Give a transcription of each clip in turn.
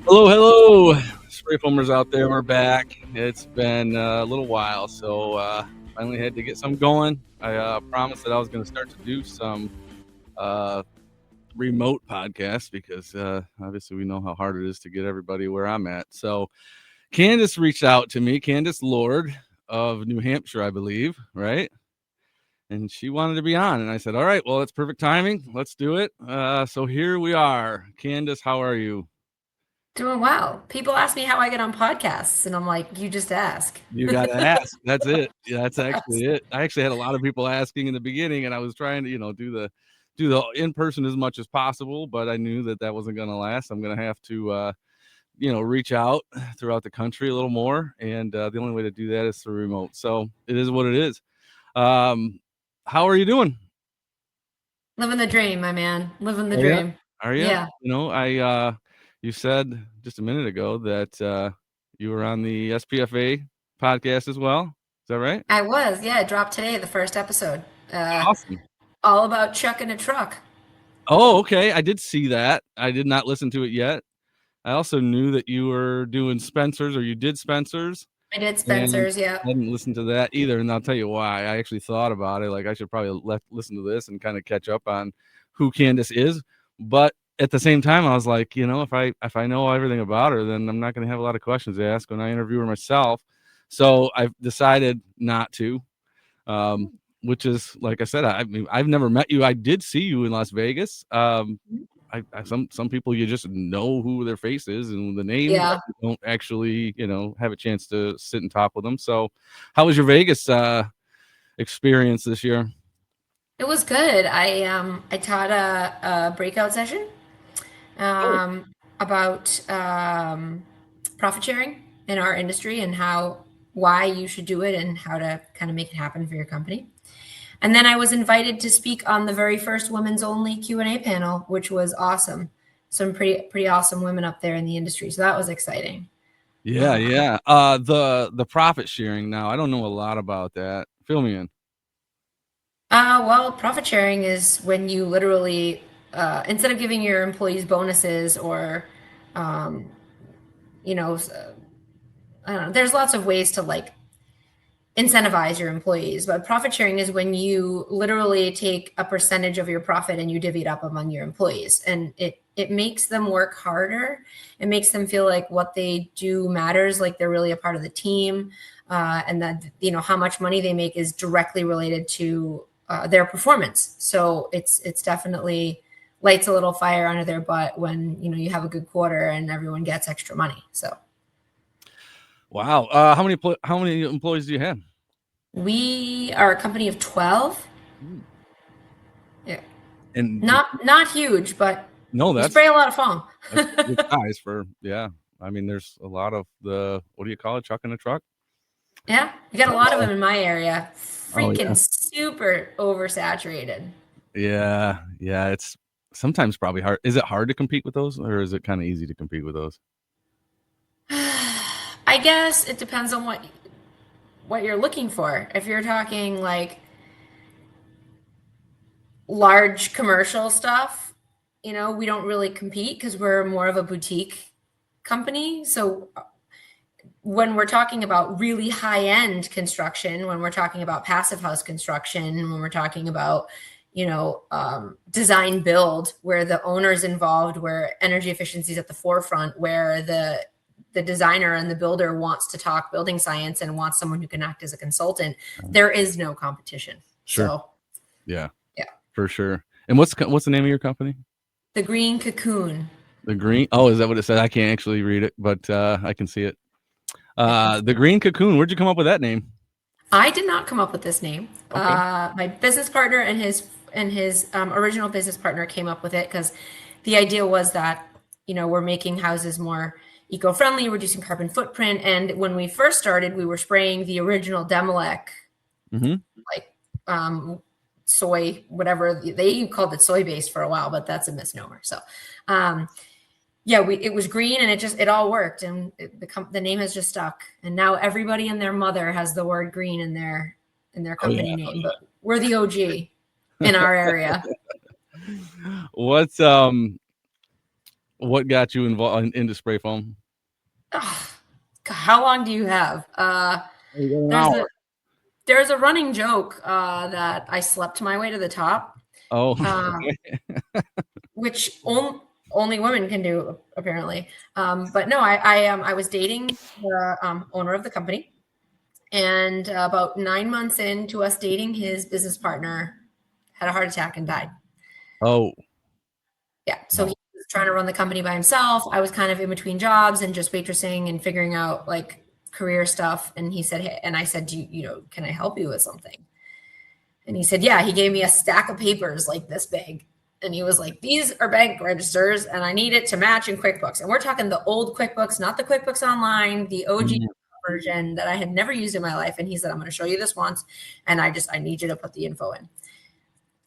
Hello. Spray foamers out there, we're back. It's been a little while, so finally had to get some going. I promised that I was going to start to do some uh, remote podcasts because obviously we know how hard it is to get everybody where I'm at. So Candace reached out to me, Candace Lord of New Hampshire, I believe, right? And she wanted to be on, and I said, all right, well, it's perfect timing. Let's do it. So here we are. Candace, how are you? Doing well. People ask me how I get on podcasts, and I'm like, you just ask. You got to ask. That's it. Yeah, that's actually it. I actually had a lot of people asking in the beginning, and I was trying to, do the in person as much as possible, but I knew that wasn't going to last. I'm going to have to, reach out throughout the country a little more, and the only way to do that is through remote. So it is what it is. Um, how are you doing? Living the dream, my man. Living the Are you? dream. Are you? Yeah, You said just a minute ago that you were on the SPFA podcast as well. Is that right? I was. Yeah, it dropped today, the first episode. Uh, Awesome. all about chucking a truck. Oh, okay. I did see that. I did not listen to it yet. I also knew that you were doing Spencer's, or you did Spencer's, I did and Spencer's. Yeah. I hadn't listened to that either. And I'll tell you why. I actually thought about it. Like I should probably listen to this and kind of catch up on who Candace is. But at the same time, I was like, if I know everything about her, then I'm not going to have a lot of questions to ask when I interview her myself. So I've decided not to. Which is, like I said, I mean, I've never met you. I did see you in Las Vegas. Some people, you just know who their face is and the name, but Yeah, you don't actually, have a chance to sit and talk with them. So, how was your Vegas experience this year? it was good. I taught a breakout session Oh, about profit sharing in our industry and why you should do it and how to kind of make it happen for your company. And then I was invited to speak on the very first women's only Q&A panel, which was awesome. Some pretty awesome women up there in the industry. So that was exciting. yeah, Uh, yeah. The profit sharing. Now, I don't know a lot about that. Fill me in. well, profit sharing is when you literally, instead of giving your employees bonuses or, um, you know, I don't know, there's lots of ways to like incentivize your employees, but profit sharing is when you literally take a percentage of your profit and you divvy it up among your employees, and it makes them work harder. It makes them feel like what they do matters, like they're really a part of the team, and that how much money they make is directly related to their performance. So it's definitely lights a little fire under their butt when you have a good quarter and everyone gets extra money. So Wow. How many employees do you have? we are a company of 12. Hmm. Yeah. And Not huge, but no, we that's spray a lot of foam. that's a good size for, yeah. I mean, there's a lot of the, what do you call it? Truck in a truck? Yeah, we got a lot of Oh, them in my area. oh yeah. Freaking super oversaturated. Yeah. Yeah. It's sometimes probably hard. Is it hard to compete with those, or is it kind of easy to compete with those? I guess it depends on what you're looking for. If you're talking like large commercial stuff, we don't really compete because we're more of a boutique company. So when we're talking about really high end construction, when we're talking about passive house construction, when we're talking about design build, where the owner's involved, where energy efficiency is at the forefront, where the designer and the builder wants to talk building science and wants someone who can act as a consultant, there is no competition. Sure. So Yeah, yeah, for sure. And what's the name of your company? the green cocoon. The Green. Oh, is that what it said? I can't actually read it, but I can see it. Yeah. The Green Cocoon. Where'd you come up with that name? I did not come up with this name. Okay. My business partner and his original business partner came up with it because the idea was that we're making houses more eco-friendly, reducing carbon footprint. And when we first started, we were spraying the original Demilec, Mm-hmm. like soy, whatever they called it, soy based for a while, but that's a misnomer. So um, yeah, it was green and it all worked, and the name has just stuck. And now everybody and their mother has the word green in their Oh company yeah. name, but we're the OG in our area. What's What got you involved into spray foam? Ugh, how long do you have? We got an There's hour. a there's a running joke that I slept my way to the top, Oh, um, which only women can do apparently. But no, I was dating the owner of the company, and about 9 months into us dating, his business partner had a heart attack and died. oh, Yeah, so he wow. was trying to run the company by himself. I was kind of in between jobs and just waitressing and figuring out like career stuff. And he said, "Hey," and I said, can I help you with something?" And he said, "Yeah." He gave me a stack of papers like this big. And he was like, "These are bank registers and I need it to match in QuickBooks." And we're talking the old QuickBooks, not the QuickBooks Online, the OG Mm. version that I had never used in my life. And he said, "I'm going to show you this once. And I need you to put the info in."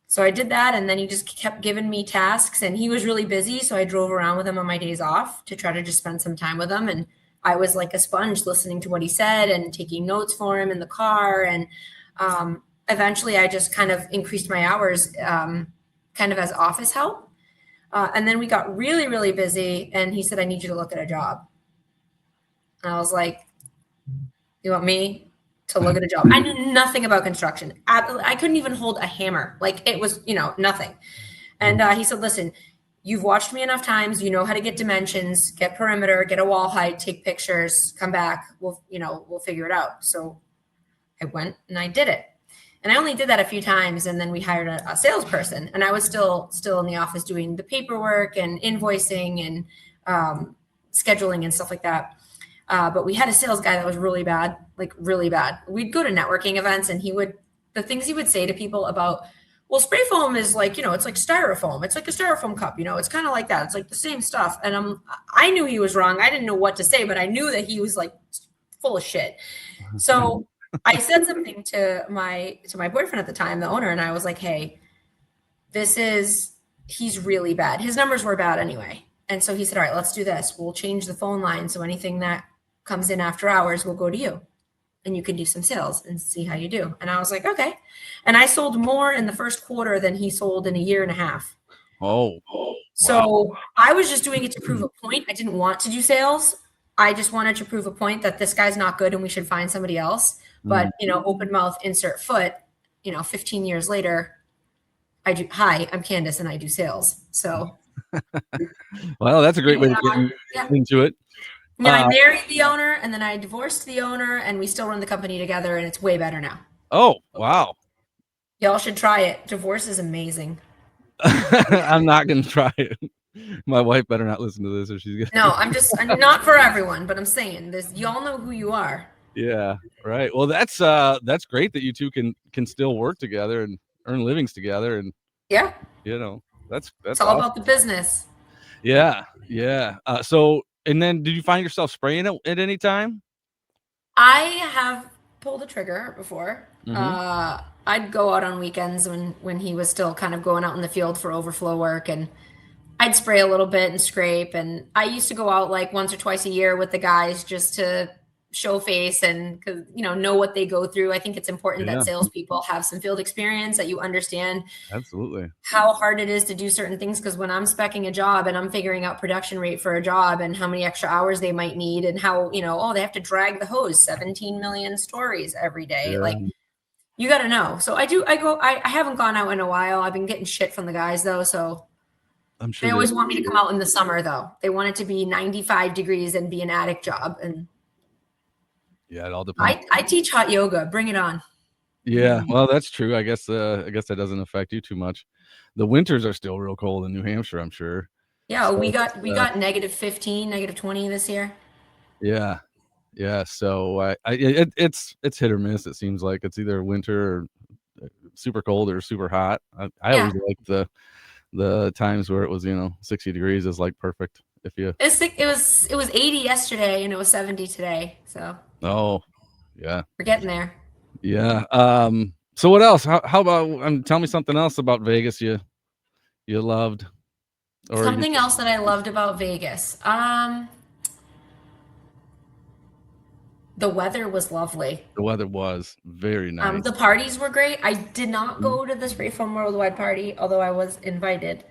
So I did that. And then he just kept giving me tasks and he was really busy. So I drove around with him on my days off to try to just spend some time with him. And I was like a sponge listening to what he said and taking notes for him in the car. And eventually I just kind of increased my hours kind of as office help. And then we got really, really busy. And he said, "I need you to look at a job." And I was like, "You want me to look at a job?" I knew nothing about construction. I couldn't even hold a hammer. Like it was, nothing. And he said, "Listen, you've watched me enough times. You know how to get dimensions, get perimeter, get a wall height, take pictures, come back. We'll figure it out." So I went and I did it. And I only did that a few times. And then we hired a salesperson. And I was still in the office doing the paperwork and invoicing and scheduling and stuff like that. But we had a sales guy that was really bad, like really bad. We'd go to networking events and the things he would say to people about, "Well, spray foam is like, it's like styrofoam. It's like a styrofoam cup, it's kind of like that. It's like the same stuff." And I knew he was wrong. I didn't know what to say, but I knew that he was like full of shit. So I said something to my boyfriend at the time, the owner, and I was like, "Hey, he's really bad." His numbers were bad anyway. And so he said, "All right, let's do this. We'll change the phone line. So anything that comes in after hours will go to you and you can do some sales and see how you do." And I was like, "Okay." And I sold more in the first quarter than he sold in a year and a half. Oh, wow. So I was just doing it to prove a point. I didn't want to do sales. I just wanted to prove a point that this guy's not good and we should find somebody else. Mm. But, open mouth, insert foot, 15 years later, hi, I'm Candace and I do sales. So, Well, that's a great way to get you yeah. into it. And then I married the owner and then I divorced the owner and we still run the company together and it's way better now. Oh, wow. Y'all should try it. Divorce is amazing. I'm not going to try it. My wife better not listen to this or she's going to. No, I'm not for everyone, but I'm saying this, y'all know who you are. Yeah, right. Well, that's great that you two can still work together and earn livings together. And, Yeah. that's It's all awesome. about the business. Yeah. Yeah. So, and then did you find yourself spraying it at any time? I have pulled a trigger before. Mm-hmm. I'd go out on weekends when he was still kind of going out in the field for overflow work, and I'd spray a little bit and scrape. And I used to go out like once or twice a year with the guys just to show face and because know what they go through. I think it's important Yeah, that salespeople have some field experience, that you understand absolutely. how hard it is to do certain things. Because when I'm specing a job and I'm figuring out production rate for a job and how many extra hours they might need and how, they have to drag the hose 17 million stories every day. Yeah, Like you got to know. So I haven't gone out in a while. I've been getting shit from the guys though. So I'm sure they always want me to come out in the summer though. They want it to be 95 degrees and be an attic job. And yeah, it all depends. I teach hot yoga. Bring it on. Yeah, well, that's true. I guess that doesn't affect you too much. The winters are still real cold in New Hampshire, I'm sure. Yeah, So we got negative 15, negative 20 this year. yeah, yeah. So it's hit or miss. It seems like it's either winter or super cold or super hot. I Yeah. always like the times where it was 60 degrees is like perfect. If you It was 80 yesterday and it was 70 today. So oh yeah we're getting there. yeah. So what else? How about tell me something else about Vegas you loved or Something else that I loved about Vegas. The weather was lovely. the weather was very nice. The parties were great. I did not go to the Spray Foam Worldwide party, although I was invited,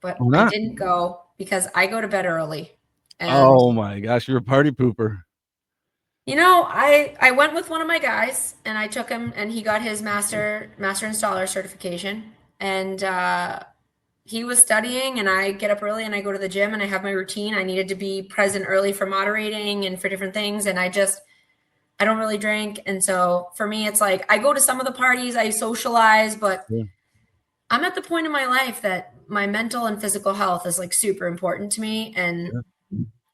but Oh, I not didn't go. because I go to bed early. And Oh my gosh, you're a party pooper. I went with one of my guys and I took him and he got his master installer certification. And he was studying and I get up early and I go to the gym and I have my routine. I needed to be present early for moderating and for different things. And I don't really drink. And so for me, it's like I go to some of the parties, I socialize, but Yeah. I'm at the point in my life that my mental and physical health is like super important to me. And,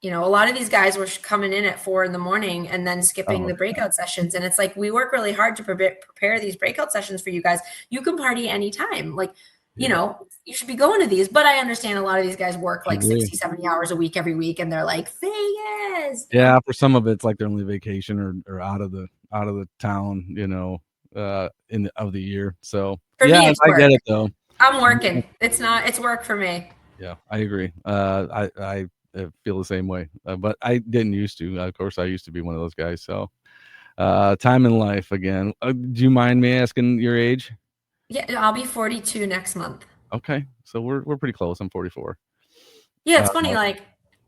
a lot of these guys were coming in at 4 a.m. and then skipping Oh, the breakout sessions. And it's like, we work really hard to prepare these breakout sessions for you guys. You can party anytime. Like, yeah. you should be going to these, but I understand a lot of these guys work I like agree. 60, 70 hours a week, every week. And they're like, Vegas. Yeah, for some of it's like their only vacation or out of the town, of the year. So For yeah, me, it's I get work. it though. I'm working. It's work for me. Yeah, I agree. I feel the same way, but I didn't used to. Of course, I used to be one of those guys. So, time in life again. Do you mind me asking your age? Yeah, I'll be 42 next month. Okay, so we're pretty close. I'm 44. Yeah, Uh, it's funny, like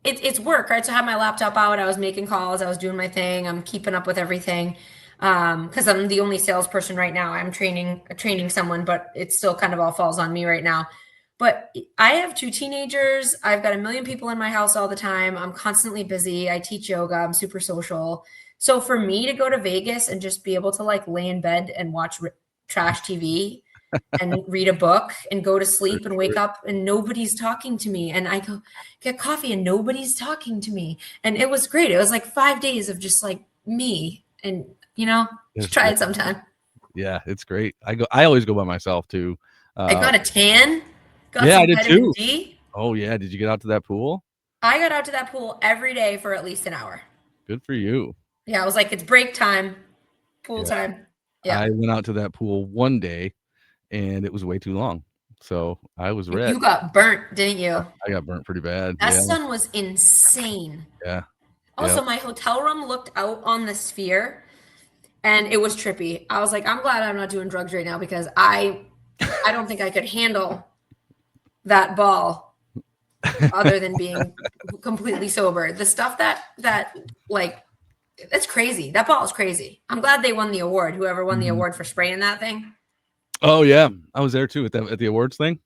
it's work, right? So I had my laptop out, I was making calls, I was doing my thing, I'm keeping up with everything. Because I'm the only salesperson right now. I'm training someone, but it still kind of all falls on me right now. But I have two teenagers. I've got a million people in my house all the time. I'm constantly busy. I teach yoga. I'm super social. So for me to go to Vegas and just be able to like lay in bed and watch trash TV and read a book and go to sleep and wake up and nobody's talking to me, and I go get coffee and nobody's talking to me, and it was great. It was like 5 days of just like me, and it's try great. it sometime. Yeah, it's great. I always go by myself too. I Uh, got a tan, got yeah, I some did vitamin too. D. Oh yeah, did you get out to that pool? I got out to that pool every day for at least an hour. Good for you. Yeah, I was like, it's break time, pool Yeah, time. Yeah. I went out to that pool one day and it was way too long. So I was red. You got burnt, didn't you? I got burnt pretty bad. That Yeah, sun was insane. yeah, yeah. Also, my hotel room looked out on the sphere and it was trippy. I was like, I'm glad I'm not doing drugs right now because I don't think I could handle that ball other than being completely sober. The stuff that like that's crazy. That ball is crazy. I'm glad they won the award. Whoever won the Mhm. award for spraying that thing. Oh yeah, I was there too at the awards thing.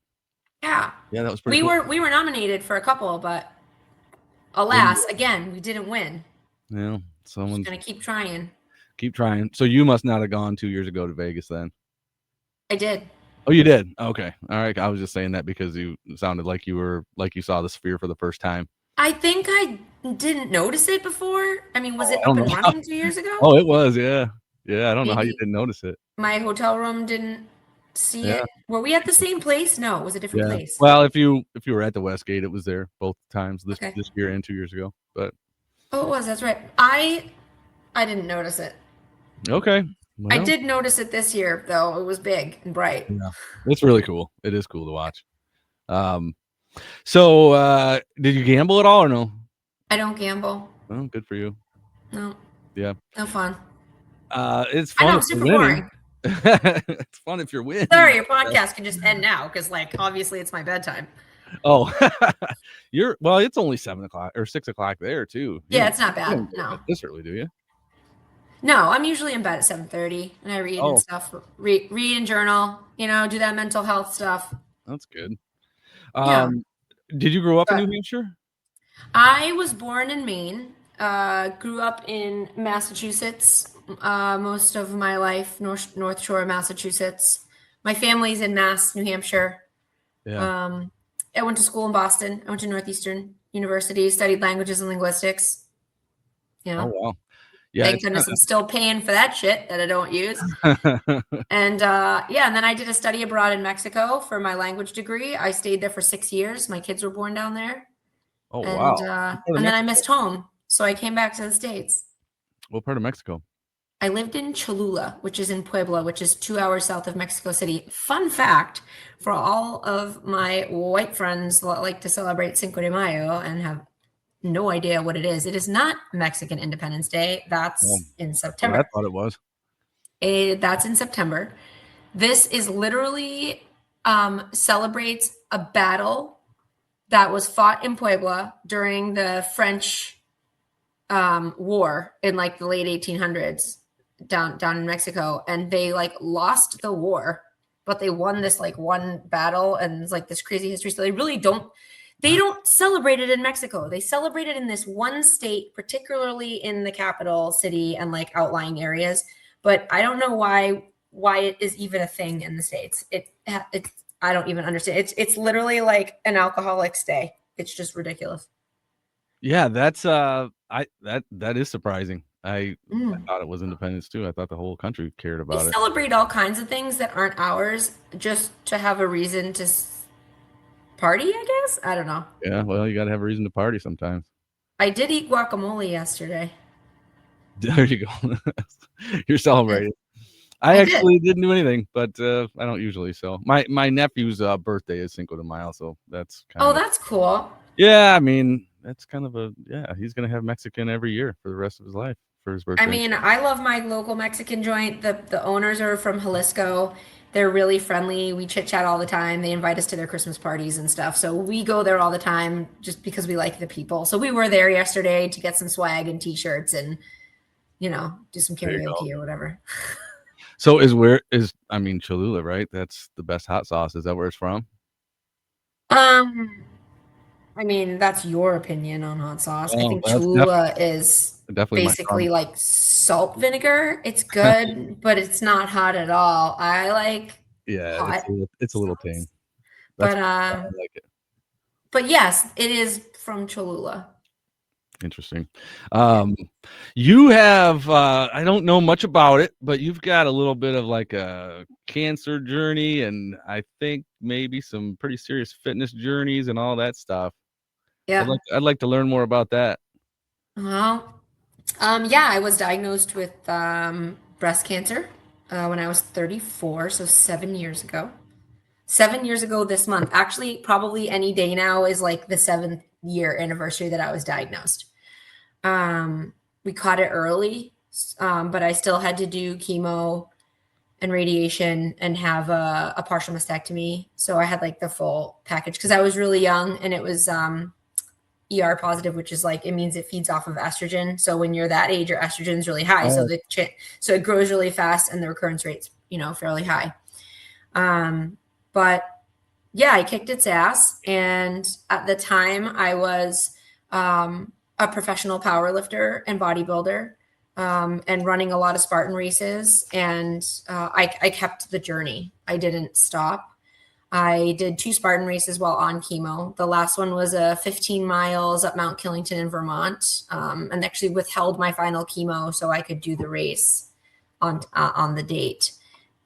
Yeah. Yeah, that was pretty We cool. were nominated for a couple, but alas, again, we didn't win. Yeah, Just someone's gonna keep trying. keep trying. So you must not have gone 2 years ago to Vegas then. I did. Oh, you did? Okay. All right. I was just saying that because you sounded like you saw the sphere for the first time. I think I didn't notice it before. I mean, was Oh, it I up don't and know how. running 2 years ago? Oh, it was. Yeah. Yeah. I don't know how you Maybe didn't notice it. my hotel room didn't see Yeah. it. Were we at the same place? No, it was a different Yeah. place. Well, if you were at the Westgate, it was there both times Okay. this year and 2 years ago. But Oh, it was. That's right. I didn't notice it. okay. I Well, did notice it this year, though. It was big and bright. yeah. It's really cool. It is cool to watch. Um, so did you gamble at all or no? I don't gamble. Oh, good for you. No, Yeah. no fun. It's I fun know, if you're super winning. boring. It's fun if you're winning. Sorry, your podcast can just end now because, like, obviously it's my bedtime. Oh, well, it's only 7 o'clock or 6 o'clock there too. Yeah, it's not You don't bad. go to No, bed this early, do you? no, I'm usually in bed at 7:30, and I read and Oh, stuff. Read and journal. Do that mental health stuff. that's good. Yeah, Did you grow up in but New Hampshire? I was born in Maine. Grew up in Massachusetts. Most of my life, North Shore, of Massachusetts. My family's in New Hampshire. Yeah. Um, I went to school in Boston. I went to Northeastern University, studied languages and linguistics. You Oh know, wow. Yeah, thank it's goodness I'm still paying for that shit that I don't use. kinda And yeah, and then I did a study abroad in Mexico for my language degree. I stayed there for 6 years. My kids were born down there, Oh and wow. What part of and then I Mexico? missed home, so I came back to the States. What part of Mexico? I lived in Cholula, which is in Puebla, which is 2 hours south of Mexico City. Fun fact for all of my white friends that like to celebrate Cinco de Mayo and have no idea what it is. It is not Mexican Independence Day. Oh, That's in that's what I September. thought it was. That's in September. This is literally celebrates a battle that was fought in Puebla during the French war in like the late 1800s down in Mexico, and they like lost the war, but they won this like one battle, and it's like this crazy history. So they don't celebrate it in Mexico. They celebrate it in this one state, particularly in the capital city and like outlying areas. But I don't know why it is even a thing in the States. It's I don't even understand. It's literally like an alcoholic's day. It's just ridiculous. Yeah, that's that is surprising. I Mm. thought it was independence too. I thought the whole country cared We about it. celebrate all kinds of things that aren't ours just to have a reason to party, I guess. I don't know. Yeah, well, you got to have a reason to party sometimes. I did eat guacamole yesterday. There you go. You're I, celebrating. I I did. actually didn't do anything, but I don't usually. So my nephew's birthday is Cinco de Mayo, so that's Oh, kind of that's cool. yeah. I mean, that's kind of a yeah. He's gonna have Mexican every year for the rest of his life for his I birthday. mean, I love my local Mexican joint. The owners are from Jalisco. They're really friendly. We chit chat all the time. They invite us to their Christmas parties and stuff. So we go there all the time just because we like the people. So we were there yesterday to get some swag and t-shirts and, do some There you go. karaoke or whatever. So is where is I mean Cholula, right? That's the best hot sauce. Is that where it's from? Um, I mean, that's your opinion on hot sauce. I Oh, think that's Cholula is definitely my basically strong. like salt vinegar. It's good, but it's not hot at all. I like Yeah, hot it's a little tame. sauce. That's But why I like it. yes, it is from Cholula. Interesting. Yeah. Um, you have I don't know much about it, but you've got a little bit of like a cancer journey and I think maybe some pretty serious fitness journeys and all that stuff. Yeah. I'd like to learn more about that. Well, yeah, I was diagnosed with breast cancer when I was 34, so 7 years ago. 7 years ago this month. Actually, probably any day now is like the 7th year anniversary that I was diagnosed. We caught it early, but I still had to do chemo and radiation and have a partial mastectomy. So I had like the full package because I was really young and it was ER positive, which is like it means it feeds off of estrogen. So when you're that age, your estrogen is really high. So Oh, so it grows really fast and the recurrence rate's fairly high. But yeah, I kicked its ass. And at the time, I was a professional power lifter and bodybuilder and running a lot of Spartan races. And I kept the journey, I didn't stop. I did 2 Spartan races while on chemo. The last one was a 15 miles up Mount Killington in Vermont, and actually withheld my final chemo so I could do the race on the date.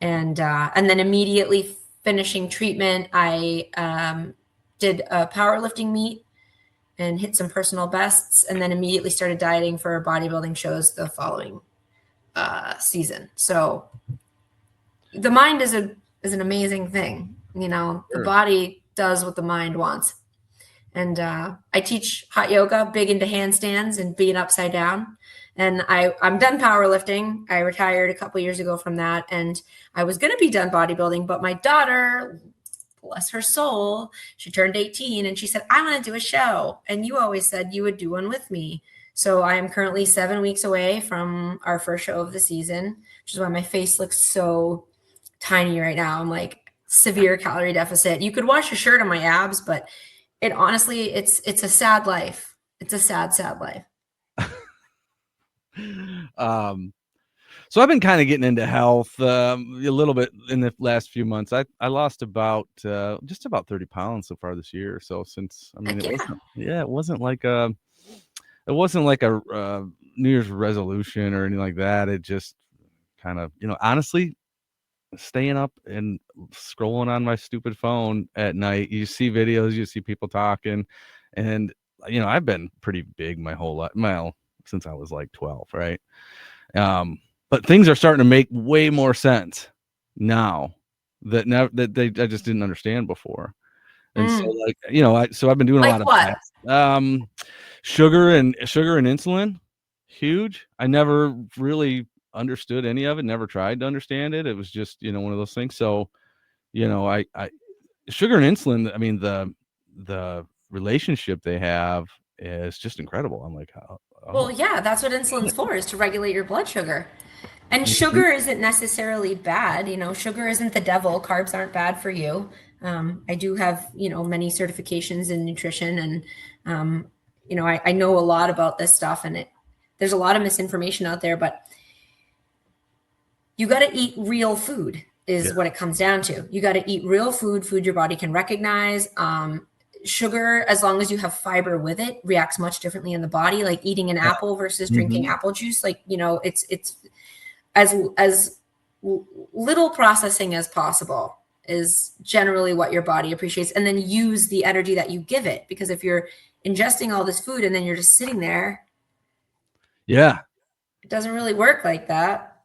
And then immediately finishing treatment, I did a powerlifting meet and hit some personal bests, and then immediately started dieting for bodybuilding shows the following season. So the mind is an amazing thing. The sure. body does what the mind wants. And I teach hot yoga, big into handstands and being upside down. And I'm done powerlifting. I retired a couple years ago from that, and I was going to be done bodybuilding, but my daughter, bless her soul, she turned 18 and she said, I want to do a show. And you always said you would do one with me. So I am currently 7 weeks away from our first show of the season, which is why my face looks so tiny right now. I'm like severe calorie deficit. You could wash your shirt on my abs, but it honestly, it's a sad life. It's a sad, sad life. Um, so I've been kind of getting into health a little bit in the last few months. I lost about just about 30 pounds so far this year. So since I mean Heck yeah. it wasn't like a New Year's resolution or anything like that. It just kind of honestly staying up and scrolling on my stupid phone at night. You see videos, you see people talking, and I've been pretty big my whole life. Well, since I was like 12, right? But things are starting to make way more sense now that I just didn't understand before. And so, Mm. like, I've been doing a lot Like of what? that. Sugar and insulin, huge. I never really understood any of it. Never tried to understand it. It was just one of those things. So I sugar and insulin. I mean the relationship they have is just incredible. I'm like, Well, oh, yeah, that's what insulin's for, is to regulate your blood sugar. And mhm. sugar isn't necessarily bad. Sugar isn't the devil. Carbs aren't bad for you. I do have, many certifications in nutrition, and, I know a lot about this stuff, and there's a lot of misinformation out there, but you got to eat real food Yeah, is what it comes down to. You got to eat real food your body can recognize. Sugar, as long as you have fiber with it, reacts much differently in the body. Like eating an yeah. apple versus drinking Mhm. apple juice. Like, it's as little processing as possible is generally what your body appreciates. And then use the energy that you give it. Because if you're ingesting all this food and then you're just sitting there, Yeah, it doesn't really work like that.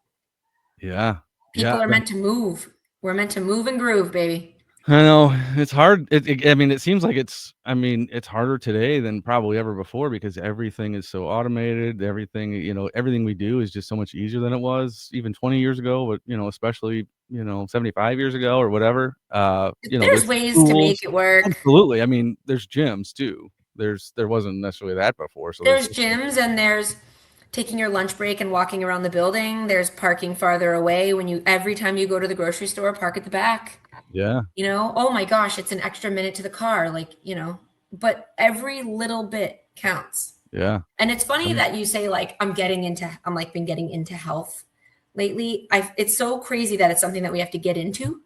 yeah, yeah. People are meant to move. We're meant to move and groove, baby. I know it's hard. I mean, it seems like I mean, it's harder today than probably ever before because everything is so automated. Everything, everything we do is just so much easier than it was even 20 years ago, but, especially, 75 years ago or whatever. There's There's ways to make tools. it work. Absolutely. I mean, there's gyms too. There wasn't necessarily that before. So there's There's gyms, and there's taking your lunch break and walking around the building. There's parking farther away. Every time you go to the grocery store, park at the back. yeah, Oh my gosh, it's an extra minute to the car. Like, but every little bit counts. yeah, And it's funny um, that you say, like, I'm like been getting into health lately. It's so crazy that it's something that we have to get into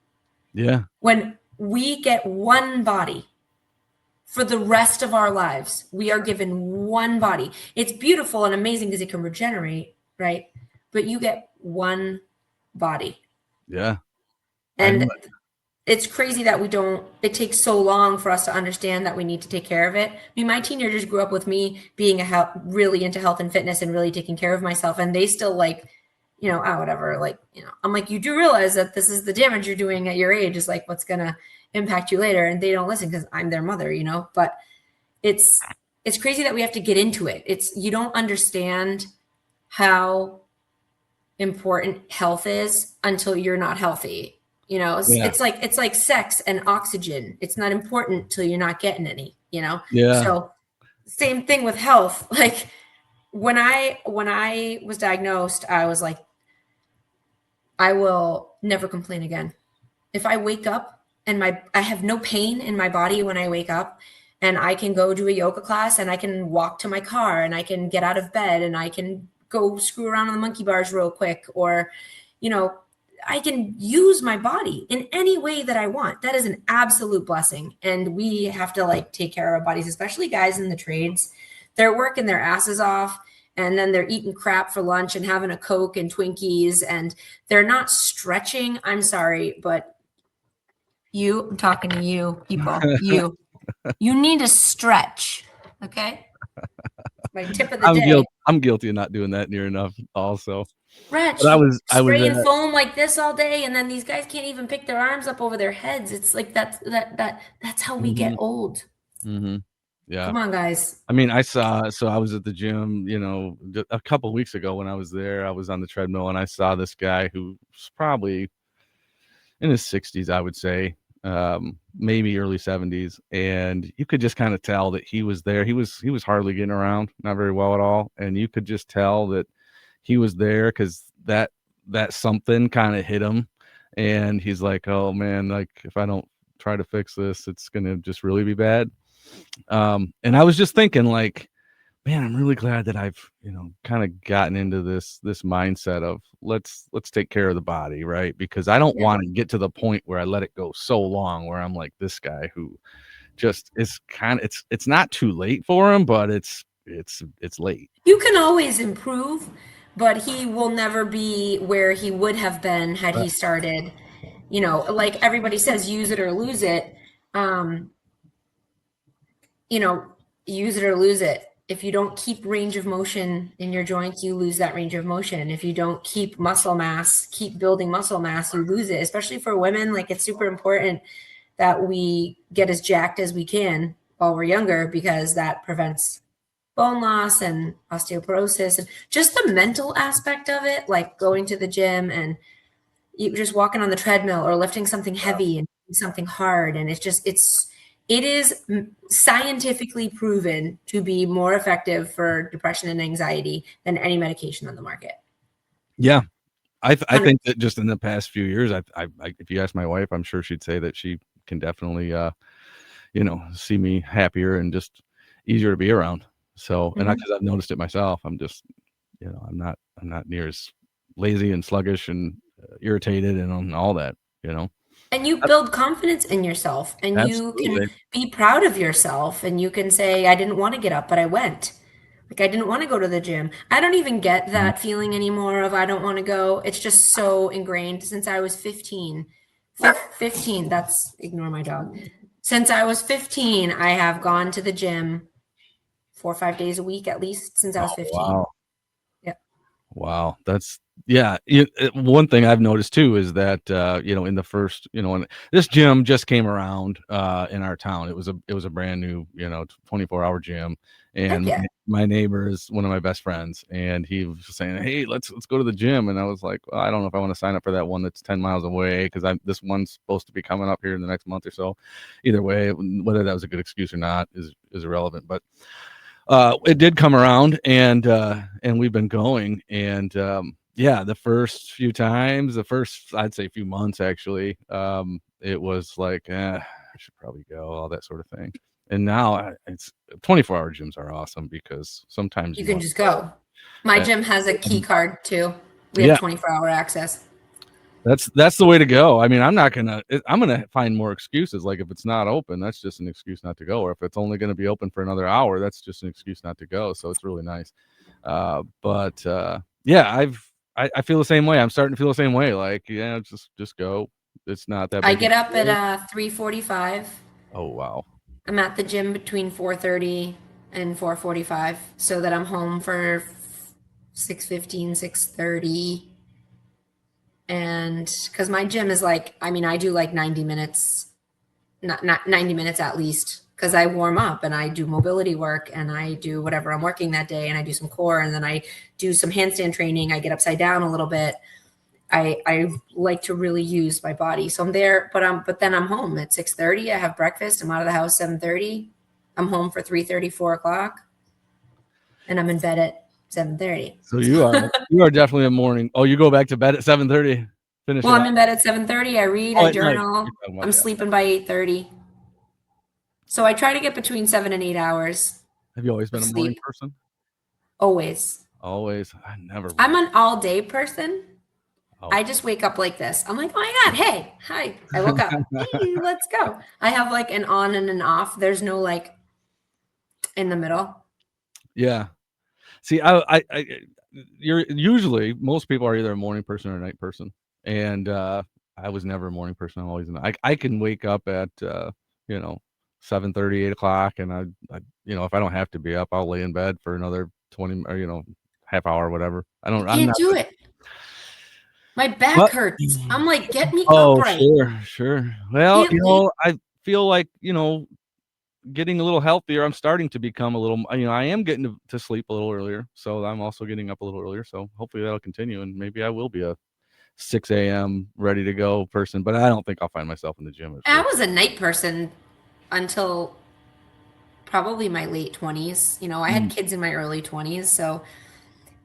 yeah, when we get one body for the rest of our lives. We are given one body. It's beautiful and amazing because it can regenerate, right? But you get one body. yeah. I And know. it's crazy that it takes so long for us to understand that we need to take care of it. I mean, my teenagers grew up with me being really into health and fitness and really taking care of myself. And they still like, whatever. Like, I'm like, you do realize that this is the damage you're doing at your age is like what's going to impact you later. And they don't listen because I'm their mother, but it's, it's crazy that we have to get into it. You don't understand how important health is until you're not healthy. Yeah, It's like sex and oxygen. It's not important till you're not getting any. yeah, So same thing with health. Like when I was diagnosed, I was like, I will never complain again. If I wake up and I have no pain in my body when I wake up, and I can go do a yoga class and I can walk to my car and I can get out of bed and I can go screw around on the monkey bars real quick, or you know I can use my body in any way that I want. That is an absolute blessing. And we have to like take care of our bodies, especially guys in the trades. They're working their asses off, and then they're eating crap for lunch and having a Coke and Twinkies, and they're not stretching. I'm sorry, but I'm talking to you people. You need to stretch. Okay. My tip of the day. I'm guilty of not doing that near enough also. But Stretch. I You was I was spray and at foam like this all day, and then these guys can't even pick their arms up over their heads. It's like that's how we get mhm, old. mhm, yeah. Come on, guys. I mean, I was at the gym, a couple weeks ago when I was there, I was on the treadmill and I saw this guy who's probably in his 60s, I would say, maybe early 70s, and you could just kinda tell that he was there. He was hardly getting around, not very well at all, and you could just tell that he was there 'cause that something kinda hit him, and he's like, "Oh, man, like, if I don't try to fix this, it's gonna just really be bad." And I was just thinking like, man, I'm really glad that I've, kind of gotten into this mindset of let's take care of the body, right? Because I don't Yeah. want to get to the point where I let it go so long where I'm like this guy who just is kind of it's not too late for him, but it's late. You can always improve, but he will never be where he would have been had Right. he started. Like everybody says, use it or lose it. Um, you know, use it or lose it. If you don't keep range of motion in your joints, you lose that range of motion. If you don't keep muscle mass, keep building muscle mass, you lose it. Especially for women, like it's super important that we get as jacked as we can while we're younger, because that prevents bone loss and osteoporosis, and just the mental aspect of it, like going to the gym and you just walking on the treadmill or lifting something heavy and something hard. And it's It is scientifically proven to be more effective for depression and anxiety than any medication on the market. Yeah. I think 100%. that just in the past few years, if you ask my wife, I'm sure she'd say that she can definitely, see me happier and just easier to be around. So, and Mhm. because I've noticed it myself, I'm just, I'm not near as lazy and sluggish and irritated and all that, you know. And you Ab- build confidence in yourself, and you can Absolutely. be proud of yourself, and you can say, I didn't want to get up, but I went. Like, I didn't want to go to the gym. I don't even get Mhm. that feeling anymore of I don't want to go. It's just so ingrained since I was 15. 15, that's, ignore my dog. Since I was 15, I have gone to the gym 4 or 5 days a week at least since I was Oh, 15. wow. Yeah. Wow, that's yeah. One thing I've noticed too is that in the first, and this gym just came around in our town. It was a brand new, 24-hour gym, and Heck yeah. my neighbor is one of my best friends, and he was just saying, "Hey, let's go to the gym," and I was like, well, I don't know if I want to sign up for that one that's 10 miles away because this one's supposed to be coming up here in the next month or so. Either way, whether that was a good excuse or not is irrelevant, but it did come around and we've been going and yeah, the first few times, the first I'd say few months actually, it was like I should probably go, all that sort of thing. And now it's 24-hour gyms are awesome because sometimes You you can want just go. My to gym has a key card too. We have yeah, 24-hour access. that's the way to go. I mean, I'm gonna find more excuses. Like if it's not open, that's just an excuse not to go. Or if it's only gonna be open for another hour, that's just an excuse not to go. So it's really nice. But yeah, I feel the same way. I'm starting to feel the same way. Like, yeah, just go. It's not that I big of get a up at deal. 3:45. Oh wow. I'm at the gym between 4:30 and 4:45 so that I'm home for 6:15, 6:30. And because my gym is like, I mean, I do like 90 minutes, not 90 minutes at least, because I warm up and I do mobility work and I do whatever I'm working that day and I do some core and then I do some handstand training. I get upside down a little bit. I like to really use my body. So I'm there, but then I'm home at 6:30. I have breakfast. I'm out of the house 7:30. I'm home for 3:30, 4 o'clock, and I'm in bed at 7:30. So you are definitely a morning. Oh, you go back to bed at 7:30, finish Well, it I'm up. in bed at 7:30. I read, Oh, I at night. journal. You're talking about, I'm yeah. sleeping by 8:30. So I try to get between 7 and 8 hours Have you always of been a morning sleep person? always. Always. I never I'm was. an all day person. Oh. I just wake up like this. I'm like, oh my God, hey, hi. I woke up. Hey, let's go. I have like an on and an off. There's no like in the middle. Yeah. See, you're usually most people are either a morning person or a night person, and I was never a morning person. I'm always I can wake up at you know 7:30, 8 o'clock, and if I don't have to be up, I'll lay in bed for another 20 or half hour or whatever. I I don't. I'm can't not. do it. My back But hurts. I'm like, get me oh, upright. sure, sure. Well, Can't leave. I feel like getting a little healthier. I'm starting to become a little, I am getting to sleep a little earlier. So I'm also getting up a little earlier. So hopefully that'll continue. And maybe I will be a 6 a.m. ready to go person, but I don't think I'll find myself in the gym at I 4. was a night person until probably my late 20s. I had Mm, kids in my early 20s. So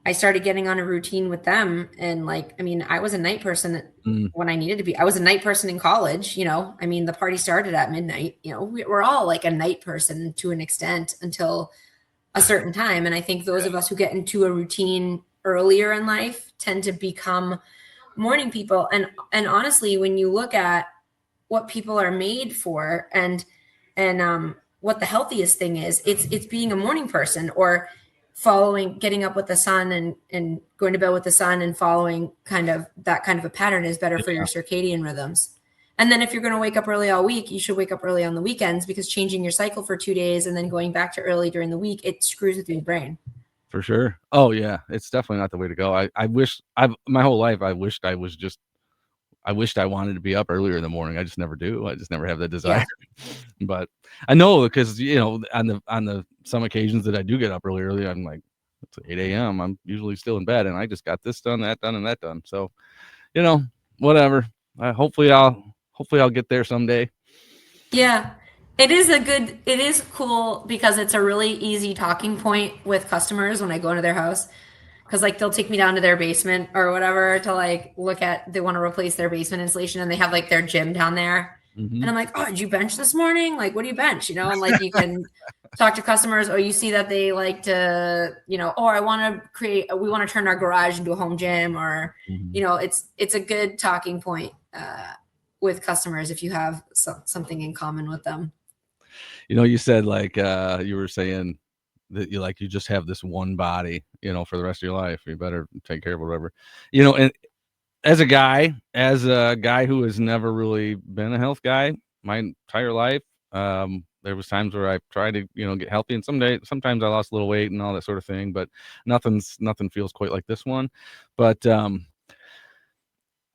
I started getting on a routine with them. And like, I mean, I was a night person mm, when I needed to be. I was a night person in college. I mean, the party started at midnight. We're all like a night person to an extent until a certain time. And I think those of us who get into a routine earlier in life tend to become morning people. And honestly, when you look at what people are made for and what the healthiest thing is, it's being a morning person or following getting up with the sun and going to bed with the sun and following kind of that kind of a pattern is better for your yeah, circadian rhythms. And then if you're going to wake up early all week, you should wake up early on the weekends because changing your cycle for 2 days and then going back to early during the week, it screws with your brain. for sure. Oh yeah. It's definitely not the way to go. I wish my whole life, I wished I wanted to be up earlier in the morning. I just never do. I just never have the desire. Yeah. But I know because on the some occasions that I do get up really early, I'm like it's 8 a.m. I'm usually still in bed, and I just got this done, that done, and that done. So you know, whatever. Hopefully I'll get there someday. Yeah. It is cool because it's a really easy talking point with customers when I go into their house. Because like they'll take me down to their basement or whatever to like look at, they want to replace their basement insulation and they have like their gym down there. And Mhm. I'm like, oh, did you bench this morning? Like, what do you bench? You know, and like you can talk to customers, or you see that they like to, you know, oh, I want to we want to turn our garage into a home gym, or, you Mhm. know, it's a good talking point with customers if you have something in common with them. You said, like, you were saying that you just have this one body, for the rest of your life. You better take care of it, whatever. And as a guy who has never really been a health guy my entire life, there was times where I tried to, get healthy, and sometimes I lost a little weight and all that sort of thing, but nothing feels quite like this one. But,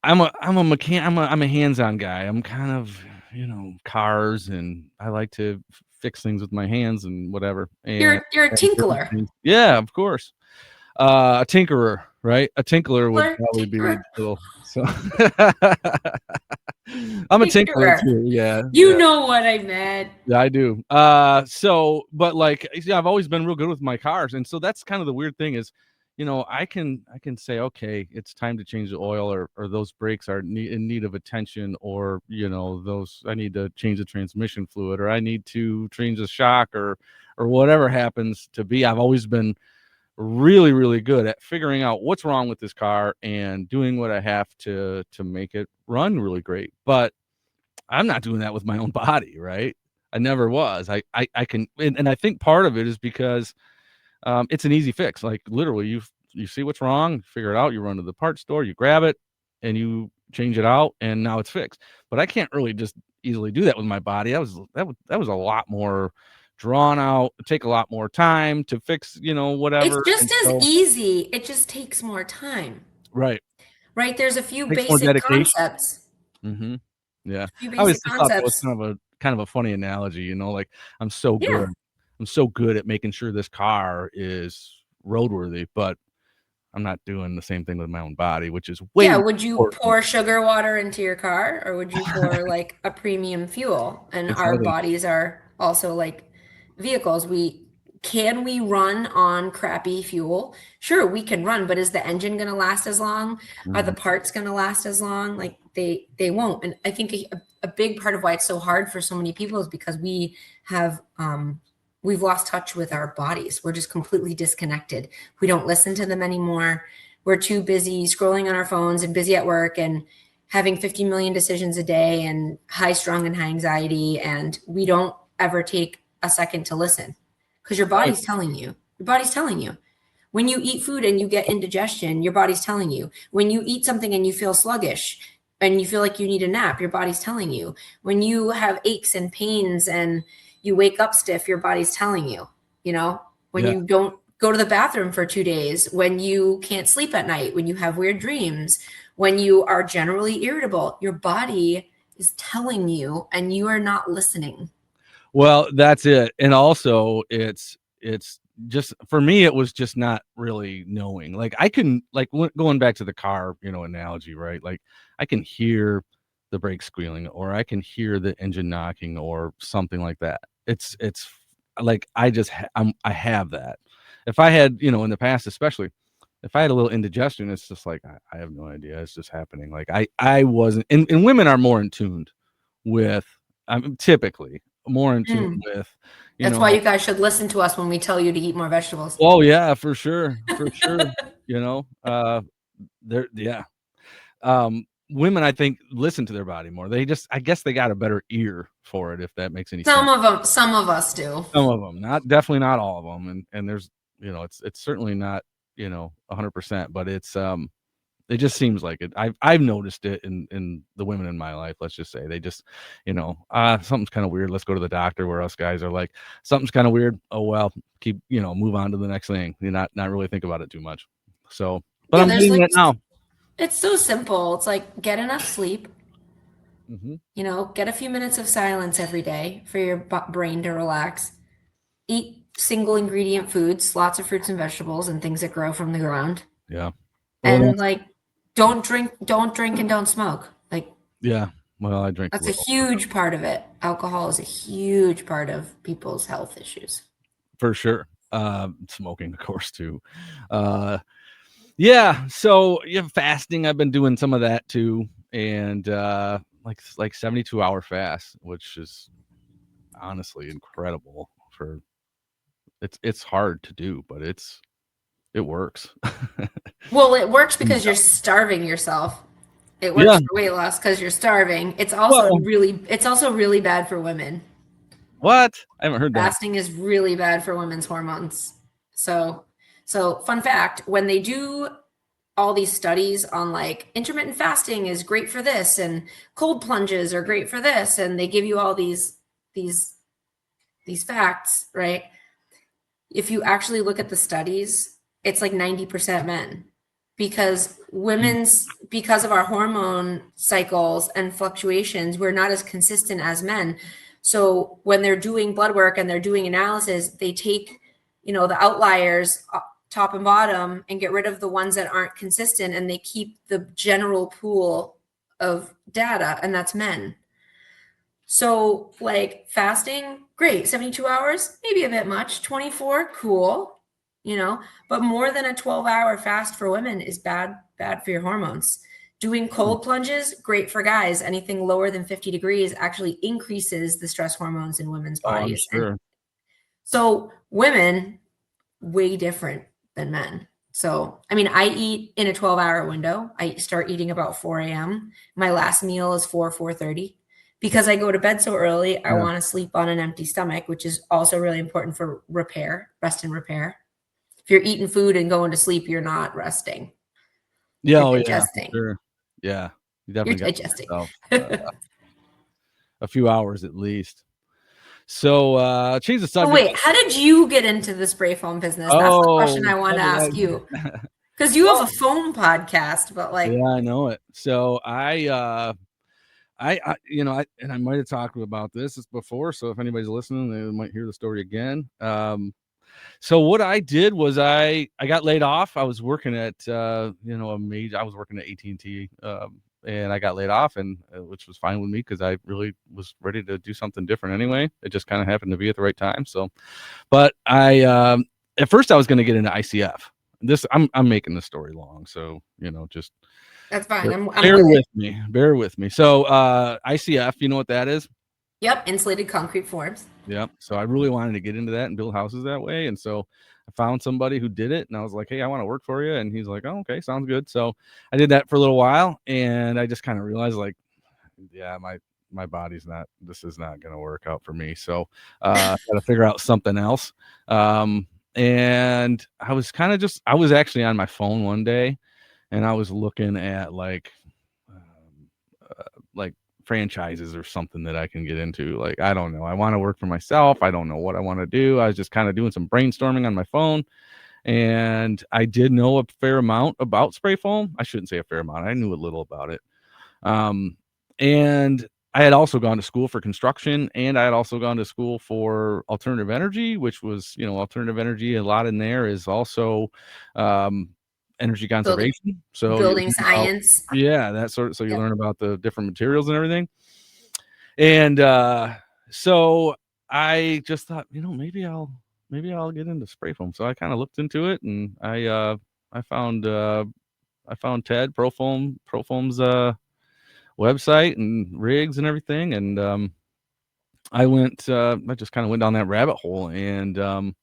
I'm a hands-on guy. I'm kind of, cars, and I like to fix things with my hands and whatever, You're a and different tinkler. things. Yeah, of course. A tinkerer, right? A tinkler would Tinkler, probably be tinkerer, a little so I'm a tinkler tinkerer. too, yeah, You yeah. know what I meant. Yeah, I do. But like, I've always been real good with my cars, and so that's kind of the weird thing is, I can say, okay, it's time to change the oil, or those brakes are in need of attention, or those I need to change the transmission fluid, or I need to change the shock, or whatever happens to be. I've always been really, really good at figuring out what's wrong with this car and doing what I have to make it run really great. But I'm not doing that with my own body, right? I never was. I can, and I think part of it is because it's an easy fix. Like, literally, you see what's wrong, figure it out, you run to the parts store, you grab it, and you change it out, and now it's fixed. But I can't really just easily do that with my body. That was a lot more drawn out, take a lot more time to fix, It's whatever. just And as so, easy. It just takes more time, right, right? There's a few takes more basic dedication. concepts. Mhm. Yeah. A few I always basic just thought that was concepts. kind of a funny analogy, like, I'm so good Yeah. I'm so good at making sure this car is roadworthy, but I'm not doing the same thing with my own body, which is way Yeah, more would you important. pour sugar water into your car, or would you pour like a premium fuel? And our Exactly. bodies are also like vehicles. We run on crappy fuel? Sure, we can run, but is the engine going to last as long? Are the Mhm. parts going to last as long? Like they won't. And I think a big part of why it's so hard for so many people is because have we've lost touch with our bodies. We're just completely disconnected. We don't listen to them anymore. We're too busy scrolling on our phones and busy at work and having 50 million decisions a day and high strung and high anxiety. And we don't ever take a second to listen because your Right. body's telling you. Your body's telling you. When you eat food and you get indigestion, your body's telling you. When you eat something and you feel sluggish and you feel like you need a nap, your body's telling you. When you have aches and pains and you wake up stiff, your body's telling you, you know, when Yeah. you don't go to the bathroom for 2 days, when you can't sleep at night, when you have weird dreams, when you are generally irritable, your body is telling you and you are not listening. Well, that's it, and also it's just for me, it was just not really knowing. Like, I can, like, going back to the car, analogy, right? Like, I can hear the brakes squealing, or I can hear the engine knocking, or something like that. It's like, I have that. If I had, in the past, especially, if I had a little indigestion, it's just like, I have no idea. It's just happening. Like, I wasn't, and women are more in tuned with, typically more in tune Mm. with, you That's why know you guys should listen to us when we tell you to eat more vegetables. oh, yeah, for sure, for sure, there yeah, women, I think, listen to their body more. I guess they got a better ear for it, if that makes any sense. Some of us do. Some of them, not definitely not all of them, and there's, it's certainly not, 100%, but it just seems like it. I've noticed it in the women in my life, let's just say. They just, something's kinda weird, let's go to the doctor, where us guys are like, "Something's kinda weird. Oh, well, move on to the next thing." You not really think about it too much. So, but Yeah, I'm there's doing like that now. it's so simple. It's like get enough sleep, Mhm. get a few minutes of silence every day for your brain to relax. Eat single ingredient foods, lots of fruits and vegetables and things that grow from the ground. Yeah. Well, And that's like don't drink and don't smoke. Like yeah. Well, I drink a That's a little huge part of it. Alcohol is a huge part of people's health issues. for sure. Smoking, of course, too. Uh, yeah. So yeah, fasting. I've been doing some of that too, and like 72-hour fast, which is honestly incredible. For it's hard to do, but it works. Well, it works Mm. because you're starving yourself. It works Yeah. for weight loss because you're starving. Well, It's also really bad for women. what? I haven't heard that. Fasting is really bad for women's hormones. So, so fun fact, when they do all these studies on like intermittent fasting is great for this and cold plunges are great for this and they give you all these these facts, right? If you actually look at the studies, it's like 90% men because Mm. because of our hormone cycles and fluctuations, we're not as consistent as men. So when they're doing blood work and they're doing analysis, they take, the outliers, top and bottom, and get rid of the ones that aren't consistent, and they keep the general pool of data, and that's men. So, like fasting, great, 72 hours, maybe a bit much. 24, cool, but more than a 12-hour fast for women is bad for your hormones. Doing Oh, cold plunges, great for guys. Anything lower than 50 degrees actually increases the stress hormones in women's oh, I'm bodies. And sure. so, women, way different than men. So, I mean, I eat in a 12-hour window. I start eating about 4 a.m. My last meal is 4:30. Because I go to bed so early, I Yeah. want to sleep on an empty stomach, which is also really important for repair, rest and repair. If you're eating food and going to sleep, you're not resting. Yeah. You're Oh, yeah. For digesting. sure. Yeah. You You're definitely got to give digesting. yourself a few hours at least. So, change the So subject. wait, how did you get into the spray foam business? That's the question Oh, I want how to did ask I you. Because you have well, a foam podcast, but like, yeah, I know it. So I might have talked about this before. So if anybody's listening, they might hear the story again. So what I did was I got laid off. I was working at I was working at AT&T, and I got laid off, and which was fine with me because I really was ready to do something different anyway. It just kind of happened to be at the right time. So, but I at first I was going to get into ICF. This I'm making the story long, so just that's fine. I'm bear with it. with me. Bear with me. So ICF, you know what that is? Yep, insulated concrete forms. Yeah. So I really wanted to get into that and build houses that way. And so I found somebody who did it, and I was like, "Hey, I want to work for you." And he's like, "Oh, okay, sounds good." So I did that for a little while, and I just kind of realized, like, yeah, my body's not. This is not going to work out for me. So got to figure out something else. Um, and I was kind of just. I was actually on my phone one day, and I was looking at um, like franchises or something that I can get into. Like, I don't know. I want to work for myself. I don't know what I want to do. I was just kind of doing some brainstorming on my phone, and I did know a fair amount about spray foam. I shouldn't say a fair amount. I knew a little about it. And I had also gone to school for construction, and I had also gone to school for alternative energy, which was, alternative energy. A lot in there is also um, energy Building conservation. So you building learn about, science. yeah, that sort of, so you Yep, learn about the different materials and everything. And so I just thought, maybe I'll get into spray foam. So I kind of looked into it, and I found I found Ted Profoam's website and rigs and everything, and I just kind of went down that rabbit hole, and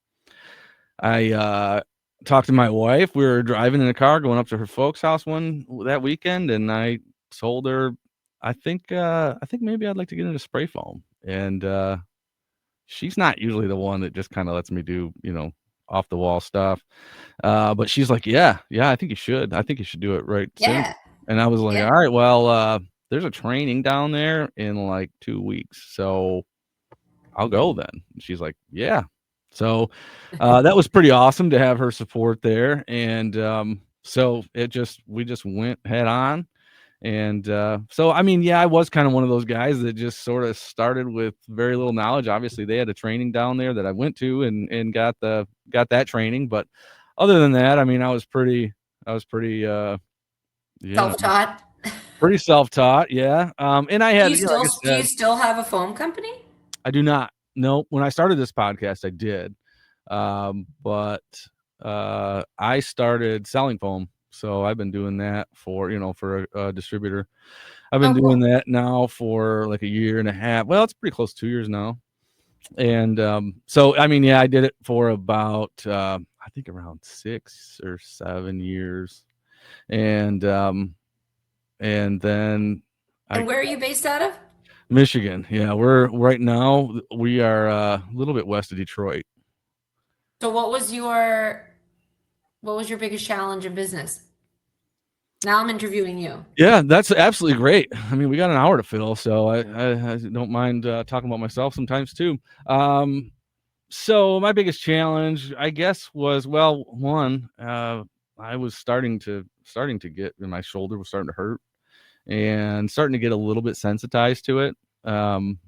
I talked to my wife. We were driving in a car going up to her folks' house that weekend, and I told her, I think maybe I'd like to get into spray foam. And she's not usually the one that just kind of lets me do, off the wall stuff. But she's like, yeah, yeah, I think you should. I think you should do it right soon. yeah, And I was like, yeah. all right, well, there's a training down there in like 2 weeks, so I'll go then. And she's like, yeah. So that was pretty awesome to have her support there. And so we just went head on. And so, I mean, yeah, I was kind of one of those guys that just sort of started with very little knowledge. Obviously, they had a training down there that I went to, and got that training. But other than that, I mean, I was pretty, you know, Self-taught. Pretty self-taught, yeah. And I Do had, you like I said, still have a foam company? I do not. No, when I started this podcast, I did. But I started selling foam, so I've been doing that for for a distributor. I've been Oh, doing cool. that now for like a year and a half. Well, it's pretty close to 2 years now. And so I mean, yeah, I did it for about I think around 6 or 7 years, and then I And where are you based out of? Michigan. Yeah, we're right now we are a little bit west of Detroit. So what was your biggest challenge in business? Now I'm interviewing you. Yeah, that's absolutely great. I mean, we got an hour to fill, so I don't mind talking about myself sometimes too. Um, so my biggest challenge, I guess, was well, one, I was starting to get my shoulder was starting to hurt and starting to get a little bit sensitized to it. Um,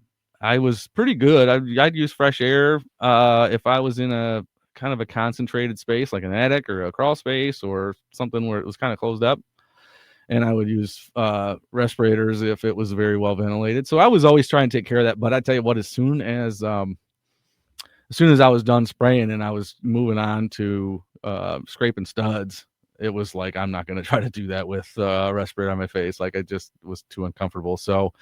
I was pretty good. I'd use fresh air if I was in a kind of a concentrated space like an attic or a crawl space or something where it was kind of closed up, and I would use respirators if it was very well ventilated. So I was always trying to take care of that. But I tell you what, as soon as I was done spraying and I was moving on to scraping studs, it was like I'm not going to try to do that with a respirator on my face. Like I just was too uncomfortable. So,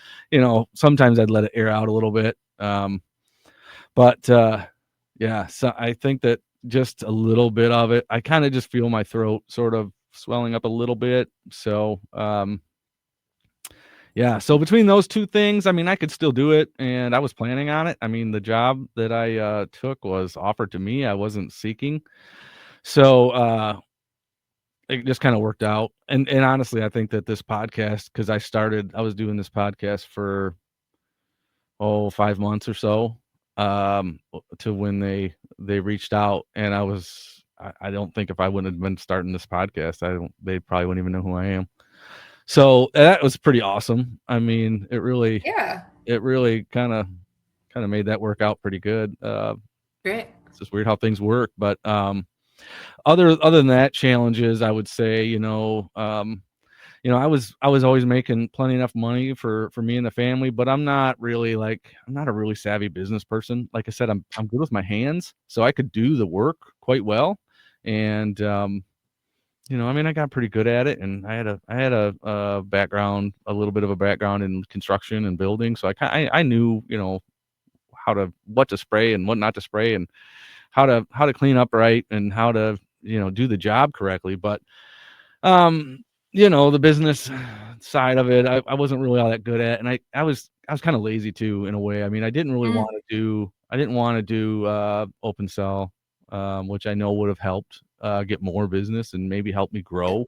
sometimes I'd let it air out a little bit. But yeah, so I think that just a little bit of it, I kind of just feel my throat sort of swelling up a little bit. So, yeah, so between those 2 things, I mean, I could still do it, and I was planning on it. I mean, the job that I, took was offered to me, I wasn't seeking. So, it just kinda worked out, and honestly, I think that this podcast, because I was doing this podcast for, 5 months or so, to when they reached out, and I don't think if I wouldn't have been starting this podcast, they probably wouldn't even know who I am. So, that was pretty awesome. I mean, Yeah, it really kinda made that work out pretty good. great. It's just weird how things work, but, other than that, challenges, I would say, I was always making plenty enough money for me and the family, but I'm not a really savvy business person. Like I said, I'm good with my hands, so I could do the work quite well, and, I mean, I got pretty good at it, and I had a background, a little bit of a background in construction and building, so I knew, what to spray and what not to spray, and how to clean up right, and how to do the job correctly. But um the business side of it, I wasn't really all that good at, and I was kind of lazy too in a way. I mean, Mm, I didn't want to do open sell, which I know would have helped get more business and maybe help me grow.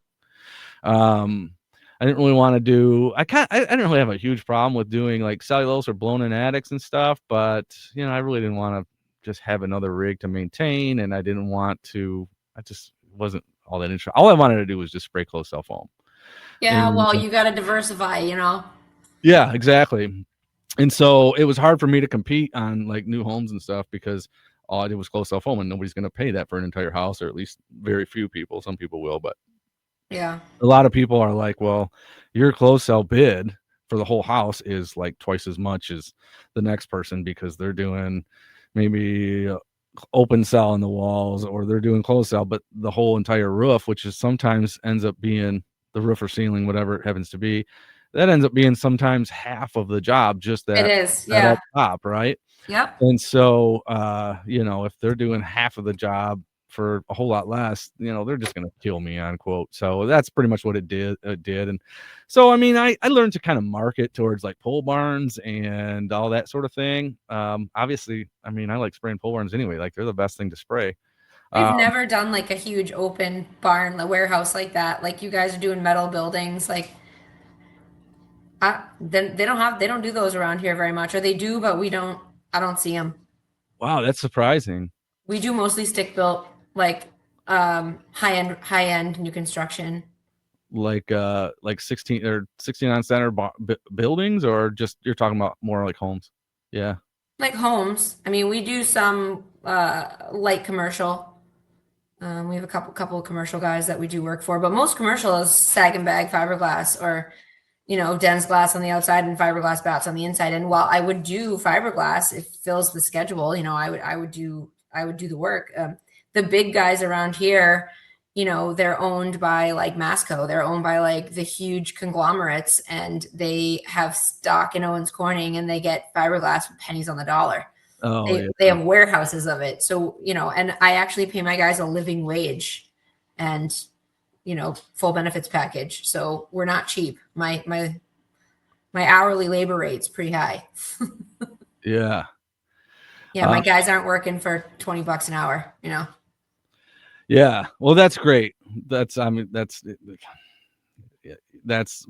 um, I didn't really wanna do I didn't really have a huge problem with doing, like, cellulose or blown in attics and stuff, but, I really didn't wanna just have another rig to maintain, and I just wasn't all that interested. All I wanted to do was just spray close cell foam. yeah, And well, you got to diversify, you know. yeah, exactly. And so, it was hard for me to compete on, like, new homes and stuff because all I did was close cell foam, and nobody's gonna pay that for an entire house, or at least very few people. Some people will, but Yeah, a lot of people are like, well, your closed sale bid for the whole house is like twice as much as the next person because they're doing maybe open cell in the walls, or they're doing closed cell, but the whole entire roof, which is sometimes ends up being the roof or ceiling, whatever it happens to be, that ends up being sometimes half of the job, just it that is. that up Yeah. top, right? Yep. And so, if they're doing half of the job for a whole lot less, they're just gonna kill me, unquote. So that's pretty much what it did. And so, I mean, I learned to kind of market towards like pole barns and all that sort of thing. Obviously, I mean, I like spraying pole barns anyway. Like they're the best thing to spray. We've Uh, never done like a huge open barn, a warehouse like that. Like you guys are doing metal buildings. Like, then they don't do those around here very much, or they do, but we don't. I don't see them. wow, that's surprising. We do mostly stick built, like high end new construction, Like 16 or 69 center buildings, or just you're talking about more like homes. Yeah. like homes. I mean, we do some light commercial. We have a couple of commercial guys that we do work for, but most commercial is sag and bag fiberglass or dense glass on the outside and fiberglass bats on the inside. And while I would do fiberglass, it fills the schedule. I would do the work. The big guys around here, they're owned by like Masco. They're owned by like the huge conglomerates, and they have stock in Owens Corning, and they get fiberglass with pennies on the dollar. Oh, yeah. They have warehouses of it. So, and I actually pay my guys a living wage and, full benefits package. So we're not cheap. My hourly labor rate's pretty high. Yeah. Yeah. My guys aren't working for $20 an hour, Yeah. Well, that's great. That's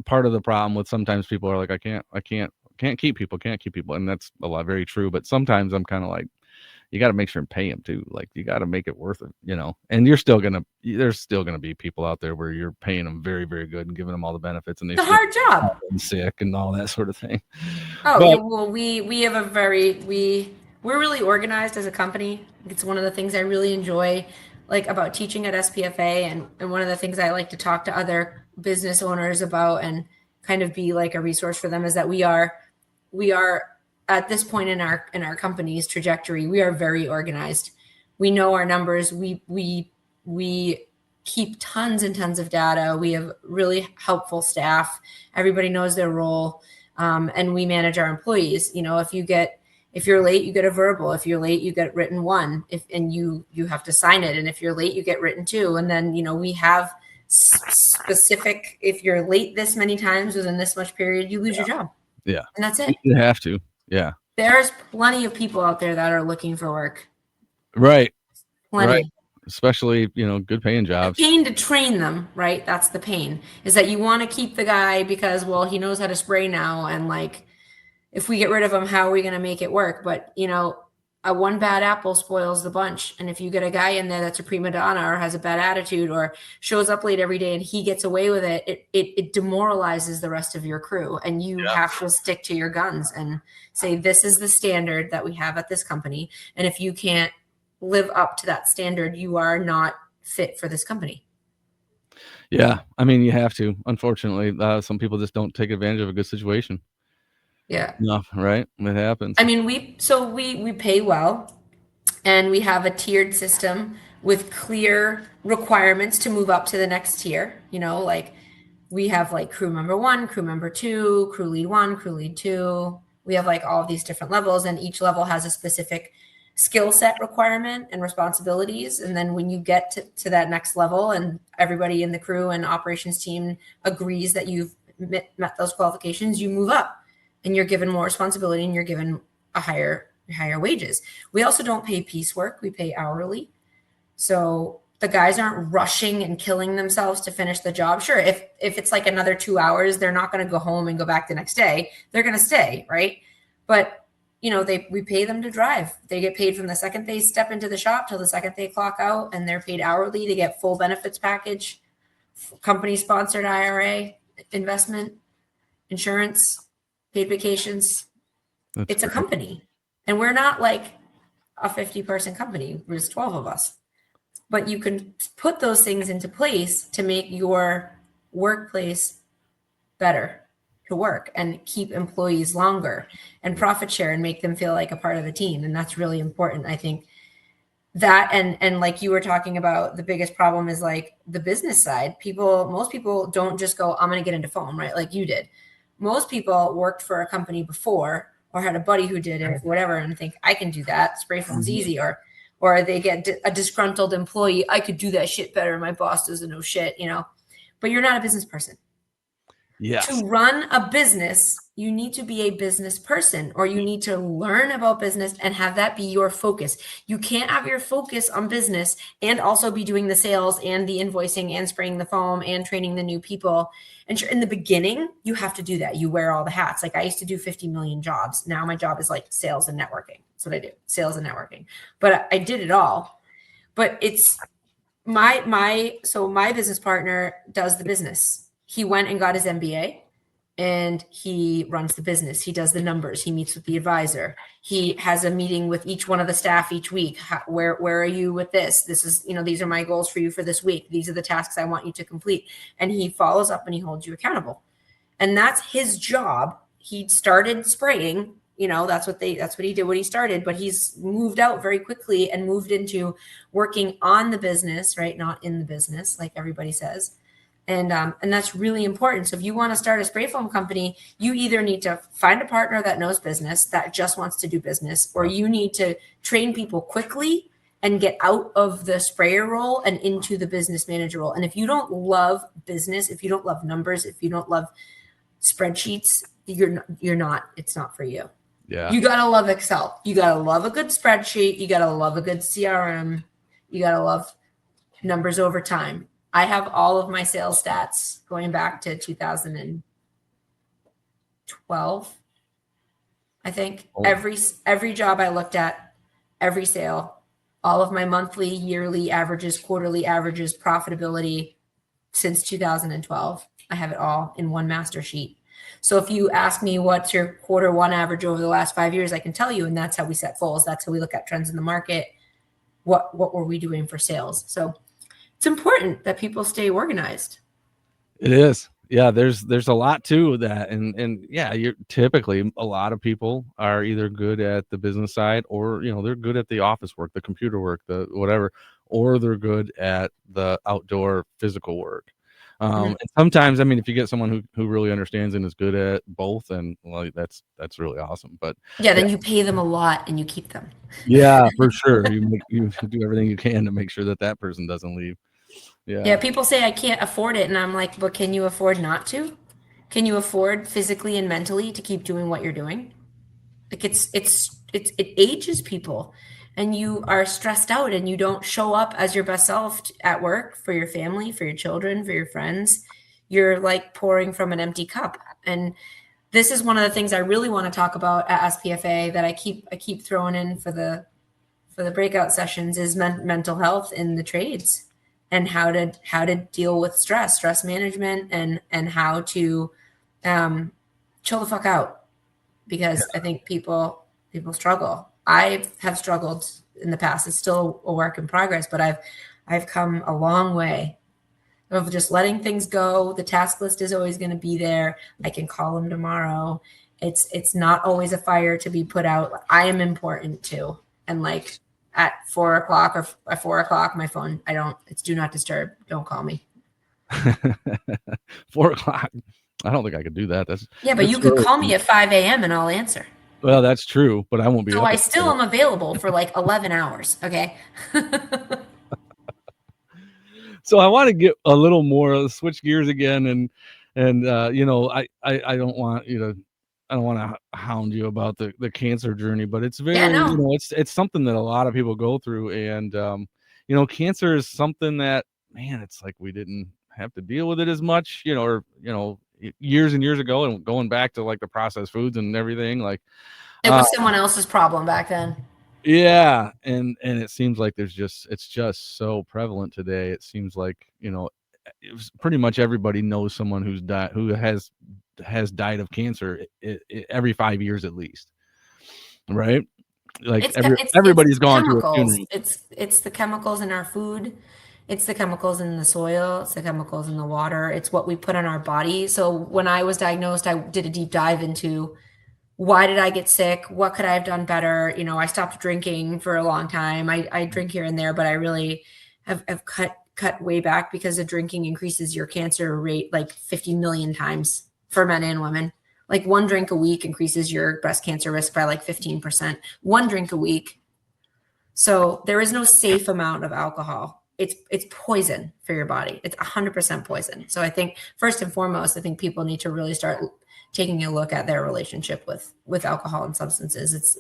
part of the problem with sometimes people are like, I can't keep people. And that's very true. But sometimes I'm kind of like, you got to make sure and pay them too. Like you got to make it worth it, and there's still going to be people out there where you're paying them very, very good and giving them all the benefits, and it's a hard job and sick and all that sort of thing. Oh, yeah, well, we have we're really organized as a company. It's one of the things I really enjoy about teaching at SPFA, and one of the things I like to talk to other business owners about and kind of be like a resource for them is that we are at this point in our company's trajectory, we are very organized. We know our numbers. We keep tons and tons of data. We have really helpful staff. Everybody knows their role, and we manage our employees. If you're late, you get a verbal. If you're late, you get written one. And you have to sign it. And if you're late, you get written two. And then we have specific. If you're late this many times within this much period, you lose your job. Yeah, and that's it. You have to. Yeah. There's plenty of people out there that are looking for work. Right. Plenty. Right. Especially, good paying jobs. The pain to train them, right? That's the pain, is that you want to keep the guy because, well, he knows how to spray now. And if we get rid of him, how are we going to make it work? But, a one bad apple spoils the bunch. And if you get a guy in there that's a prima donna or has a bad attitude or shows up late every day and he gets away with it, it demoralizes the rest of your crew. And you have to stick to your guns and say, this is the standard that we have at this company. And if you can't live up to that standard, you are not fit for this company. Yeah. I mean, you have to. Unfortunately, some people just don't take advantage of a good situation. Yeah. No, right. It happens. I mean, we pay well, and we have a tiered system with clear requirements to move up to the next tier. We have crew member 1, crew member 2, crew lead 1, crew lead 2. We have all of these different levels, and each level has a specific skill set requirement and responsibilities. And then when you get to that next level and everybody in the crew and operations team agrees that you've met those qualifications, you move up. And you're given more responsibility, and you're given a higher wages. We also don't pay piecework. We pay hourly. So the guys aren't rushing and killing themselves to finish the job. Sure, if it's another 2 hours, they're not going to go home and go back the next day. They're going to stay, right? But we pay them to drive. They get paid from the second they step into the shop till the second they clock out, and they're paid hourly. They get full benefits package, company sponsored IRA, investment, insurance, paid vacations. It's a company, and we're not a 50-person company. There's 12 of us, but you can put those things into place to make your workplace better to work and keep employees longer and profit share and make them feel like a part of the team. And that's really important. I think that, and like you were talking about, the biggest problem is the business side. Most people don't just go, I'm going to get into foam, right? Like you did. Most people worked for a company before or had a buddy who did it, whatever, and think, I can do that. Spray foam's easy. Or they get a disgruntled employee. I could do that shit better. My boss doesn't know shit, but you're not a business person. Yes. To run a business, you need to be a business person, or you need to learn about business and have that be your focus. You can't have your focus on business and also be doing the sales and the invoicing and spraying the foam and training the new people. And in the beginning, you have to do that. You wear all the hats. I used to do 50 million jobs. Now my job is sales and networking. That's what I do, sales and networking. But I did it all. But it's so my business partner does the business. He went and got his MBA, and he runs the business. He does the numbers. He meets with the advisor. He has a meeting with each one of the staff each week. Where are you with this? This is, these are my goals for you for this week. These are the tasks I want you to complete. And he follows up and he holds you accountable. And that's his job. He started spraying, that's what he did when he started, but he's moved out very quickly and moved into working on the business, right? Not in the business, like everybody says. And that's really important. So if you want to start a spray foam company, you either need to find a partner that knows business, that just wants to do business, or you need to train people quickly and get out of the sprayer role and into the business manager role. And if you don't love business, if you don't love numbers, if you don't love spreadsheets, it's not for you. Yeah. You gotta love Excel. You gotta love a good spreadsheet. You gotta love a good CRM. You gotta love numbers over time. I have all of my sales stats going back to 2012. I think every job I looked at, every sale, all of my monthly, yearly averages, quarterly averages, profitability since 2012. I have it all in one master sheet. So if you ask me what's your quarter one average over the last 5 years, I can tell you, and that's how we set goals. That's how we look at trends in the market. What were we doing for sales? So it's important that people stay organized. It is. Yeah, there's a lot to that. And yeah, you're typically, a lot of people are either good at the business side, or they're good at the office work, the computer work, the whatever, or they're good at the outdoor physical work. And sometimes, I mean, if you get someone who really understands and is good at both, and well, that's really awesome. But yeah, then you pay them a lot and you keep them. Yeah, for sure. You do everything you can to make sure that person doesn't leave. Yeah, people say I can't afford it, and I'm like, but can you afford not to? Can you afford physically and mentally to keep doing what you're doing? Like it ages people, and you are stressed out, and you don't show up as your best self at work for your family, for your children, for your friends. You're like pouring from an empty cup. And this is one of the things I really want to talk about at SPFA that I keep throwing in for the breakout sessions is mental health in the trades, and how to deal with stress management, and how to chill the fuck out, because I think people struggle. I have struggled in the past. It's still a work in progress, but I've come a long way of just letting things go. The task list is always going to be there. I can call them tomorrow. It's not always a fire to be put out. I am important too. And like at 4 o'clock or at 4 o'clock, my phone, it's do not disturb. Don't call me. 4 o'clock. I don't think I could do that. But you could call me at 5 a.m. and I'll answer. Well, that's true, but I won't be. So I still am available for like 11 hours. Okay. So I want to get a little more, switch gears again, and I don't want to hound you about the cancer journey, but it's very, it's something that a lot of people go through, and cancer is something that, man, it's like we didn't have to deal with it as much, years and years ago, and going back to like the processed foods and everything, like it was someone else's problem back then. Yeah, and it seems like it's just so prevalent today. It seems like pretty much everybody knows someone who has died of cancer every 5 years at least, right? Like everybody's gone through a funeral. It's the chemicals in our food. It's the chemicals in the soil. It's the chemicals in the water. It's what we put on our body. So when I was diagnosed, I did a deep dive into why did I get sick? What could I have done better? I stopped drinking for a long time. I drink here and there, but I really have cut way back, because the drinking increases your cancer rate like 50 million times for men and women. Like one drink a week increases your breast cancer risk by like 15%. One drink a week. So there is no safe amount of alcohol. It's poison for your body. It's 100% poison. So I think first and foremost, I think people need to really start taking a look at their relationship with alcohol and substances.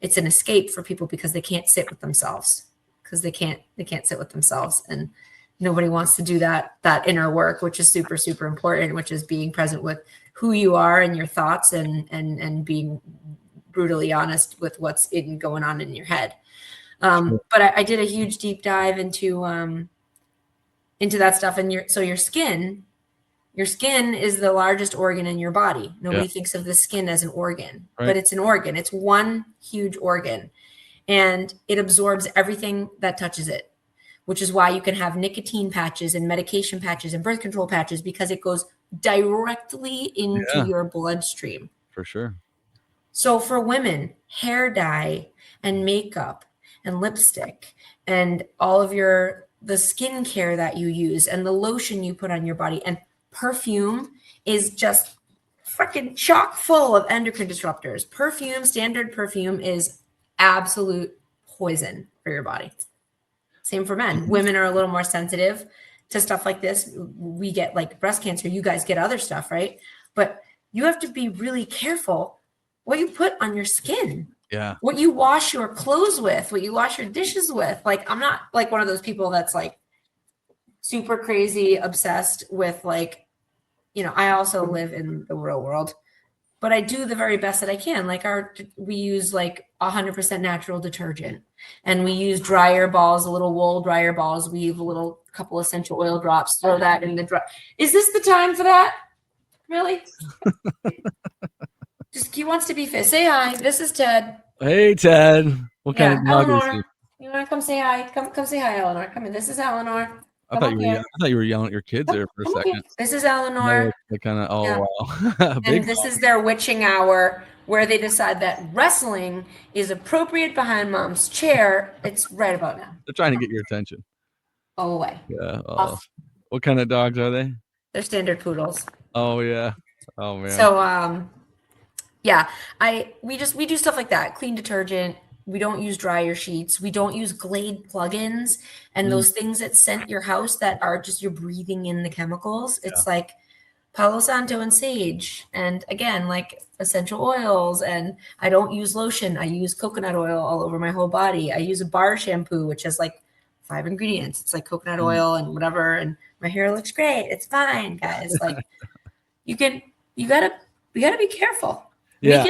It's an escape for people, because they can't sit with themselves, they can't sit with themselves, and nobody wants to do that inner work, which is super, super important, which is being present with who you are and your thoughts, and being brutally honest with what's going on in your head. But I did a huge deep dive into that stuff, and your skin. Your skin is the largest organ in your body. Nobody thinks of the skin as an organ, but it's an organ. It's one huge organ, and it absorbs everything that touches it, which is why you can have nicotine patches and medication patches and birth control patches, because it goes directly into Yeah, your bloodstream. for sure. So for women, hair dye and makeup and lipstick and all of the skincare that you use and the lotion you put on your body and perfume is just freaking chock full of endocrine disruptors. Perfume, standard perfume is absolute poison for your body. Same for men. Women are a little more sensitive to stuff like this. We get like breast cancer, you guys get other stuff, right? But you have to be really careful what you put on your skin, Yeah. what you wash your clothes with, what you wash your dishes with. Like, I'm not like one of those people that's like super crazy obsessed with like, I also live in the real world, but I do the very best that I can. Like we use like 100% natural detergent, and we use dryer balls, a little wool dryer balls. We have a little couple essential oil drops. Throw that in the dry. Is this the time for that? Really? Just he wants to be fit. Say hi. This is Ted. Hey, Ted. What kind Yeah, of dog is he? Eleanor. You want to come say hi? Come say hi, Eleanor. Come in. This is Eleanor. I Come thought up you were here. I thought you were yelling at your kids there for a Come up here. second. This is No, Eleanor. they kind of. Yeah. Oh wow, big. And this is their witching hour where they decide that wrestling is appropriate behind mom's chair. It's right about now. They're trying to get your attention. Go away. Yeah. Off. What kind of dogs are they? They're standard poodles. Oh yeah. Oh man. So yeah, we do stuff like that. Clean detergent. We don't use dryer sheets. We don't use Glade plugins and those things that scent your house that are just you're breathing in the chemicals. It's like Palo Santo and sage. And again, like essential oils. And I don't use lotion. I use coconut oil all over my whole body. I use a bar shampoo, which has like 5 ingredients. It's like coconut oil and whatever. And my hair looks great. It's fine, guys. Like you gotta be careful. Yeah.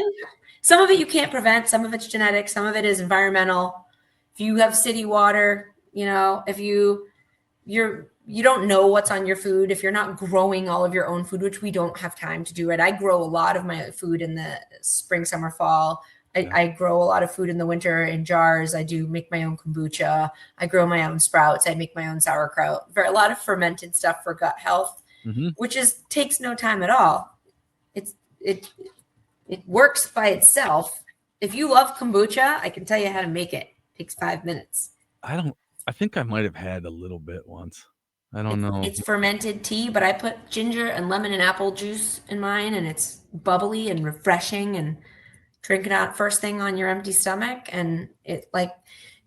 Some of it you can't prevent. Some of it's genetic. Some of it is environmental. If you have city water, if you don't know what's on your food, if you're not growing all of your own food, which we don't have time to do it. I grow a lot of my food in the spring, summer, fall. I grow a lot of food in the winter in jars. I do make my own kombucha. I grow my own sprouts. I make my own sauerkraut. A lot of fermented stuff for gut health, which takes no time at all. It works by itself. If you love kombucha, I can tell you how to make it. It takes 5 minutes. I think I might have had a little bit once. I don't know. It's fermented tea, but I put ginger and lemon and apple juice in mine, and it's bubbly and refreshing, and drink it out first thing on your empty stomach. And it like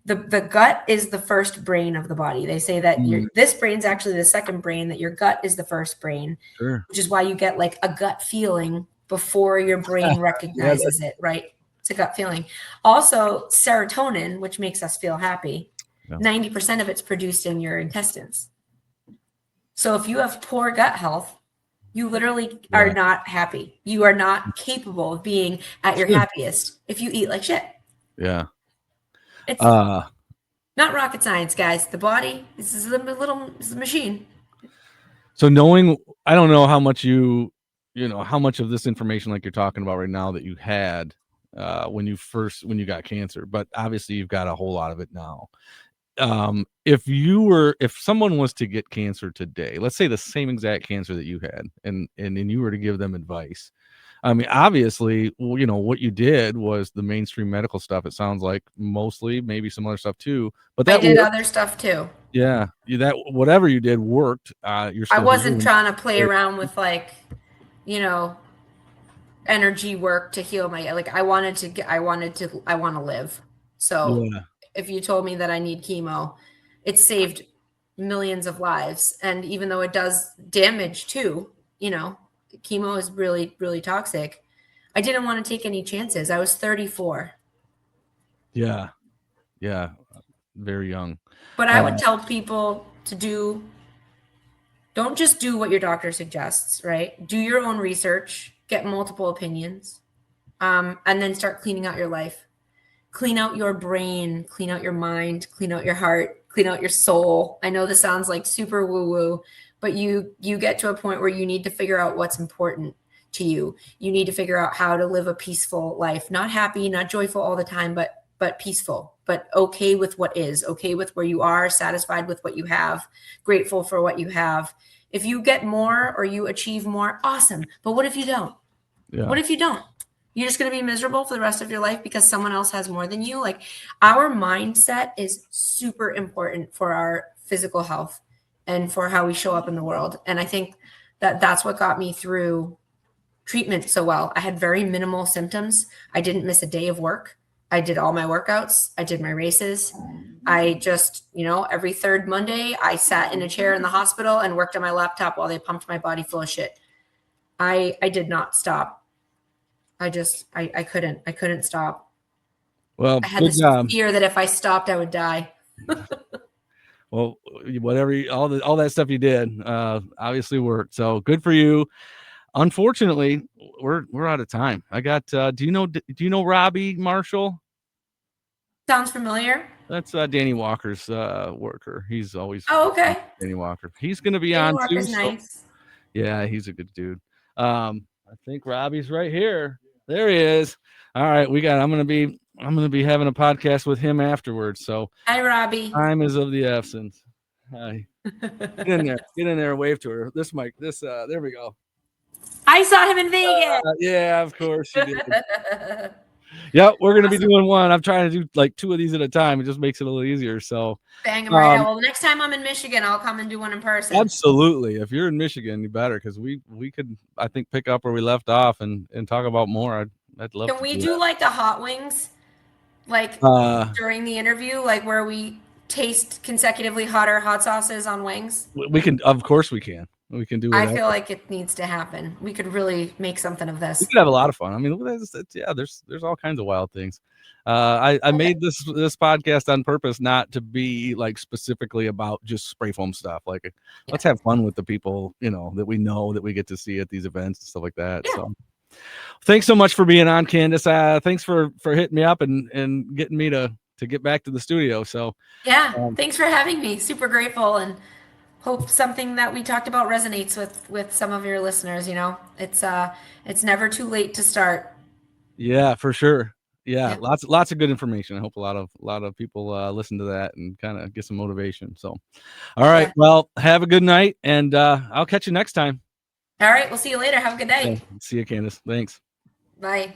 the gut is the first brain of the body. They say that this brain's actually the second brain, that your gut is the first brain, which is why you get like a gut feeling before your brain recognizes it, right? It's a gut feeling. Also, serotonin, which makes us feel happy, 90% of it's produced in your intestines. So if you have poor gut health, you literally are not happy. You are not capable of being at your happiest if you eat like shit. Yeah. It's not rocket science, guys. The body is a machine. So knowing, I don't know how much how much of this information like you're talking about right now that you had when you got cancer, but obviously you've got a whole lot of it now. If someone was to get cancer today, let's say the same exact cancer that you had, and you were to give them advice, I mean, obviously, what you did was the mainstream medical stuff. It sounds like mostly, maybe some other stuff too, but I did other stuff too. Yeah, whatever you did worked. I wasn't trying to play around with like, energy work to heal I want to live. So if you told me that I need chemo, it saved millions of lives. And even though it does damage too, chemo is really, really toxic. I didn't want to take any chances. I was 34. Yeah. Very young. But I would tell people don't just do what your doctor suggests, right? Do your own research, get multiple opinions, and then start cleaning out your life. Clean out your brain, clean out your mind, clean out your heart, clean out your soul. I know this sounds like super woo-woo, but you get to a point where you need to figure out what's important to you. You need to figure out how to live a peaceful life, not happy, not joyful all the time, but peaceful, but okay with what is, okay with where you are, satisfied with what you have, grateful for what you have. If you get more or you achieve more, awesome. But what if you don't? Yeah. What if you don't? You're just going to be miserable for the rest of your life because someone else has more than you. Like, our mindset is super important for our physical health and for how we show up in the world. And I think that that's what got me through treatment so well. I had very minimal symptoms. I didn't miss a day of work. I did all my workouts. I did my races. I just, every third Monday, I sat in a chair in the hospital and worked on my laptop while they pumped my body full of shit. I did not stop. I couldn't stop. Well, I had good this job. fear that if I stopped, I would die. Well, all that stuff you did, obviously worked. So good for you. Unfortunately, we're out of time. I got. Do you know Robbie Marshall? Sounds familiar. That's Danny Walker's worker. He's always Oh, okay. Danny Walker. He's going to be Danny on too. Walker's So nice. yeah, he's a good dude. I think Robbie's right here. There he is. All right, I'm gonna be having a podcast with him afterwards. So Hi, Robbie. time is of the essence. Hi. Get in there and wave to her. There we go. I saw him in Vegas. Yeah, of course you did. Yep, we're gonna be doing one. I'm trying to do like 2 of these at a time. It just makes it a little easier. So bang them right out. Well, next time I'm in Michigan, I'll come and do one in person. Absolutely. If you're in Michigan, you better, because we could, I think, pick up where we left off and talk about more. I'd love. Can we do like the hot wings, like during the interview, like where we taste consecutively hotter hot sauces on wings? We can, of course, we can. We can do it. I feel like it needs to happen. We could really make something of this. We could have a lot of fun. I mean, look at this. Yeah, there's all kinds of wild things. I made this podcast on purpose, not to be like specifically about just spray foam stuff. Like, let's have fun with the people, that we know, that we get to see at these events and stuff like that. Yeah. So thanks so much for being on, Candace. Thanks for hitting me up and getting me to get back to the studio. So yeah, thanks for having me. Super grateful, and hope something that we talked about resonates with some of your listeners. It's never too late to start. Yeah, for sure. Yeah. Lots of good information. I hope a lot of people listen to that and kind of get some motivation. So, all right. Yeah. Well, have a good night, and I'll catch you next time. All right. We'll see you later. Have a good night. Yeah. See you, Candace. Thanks. Bye.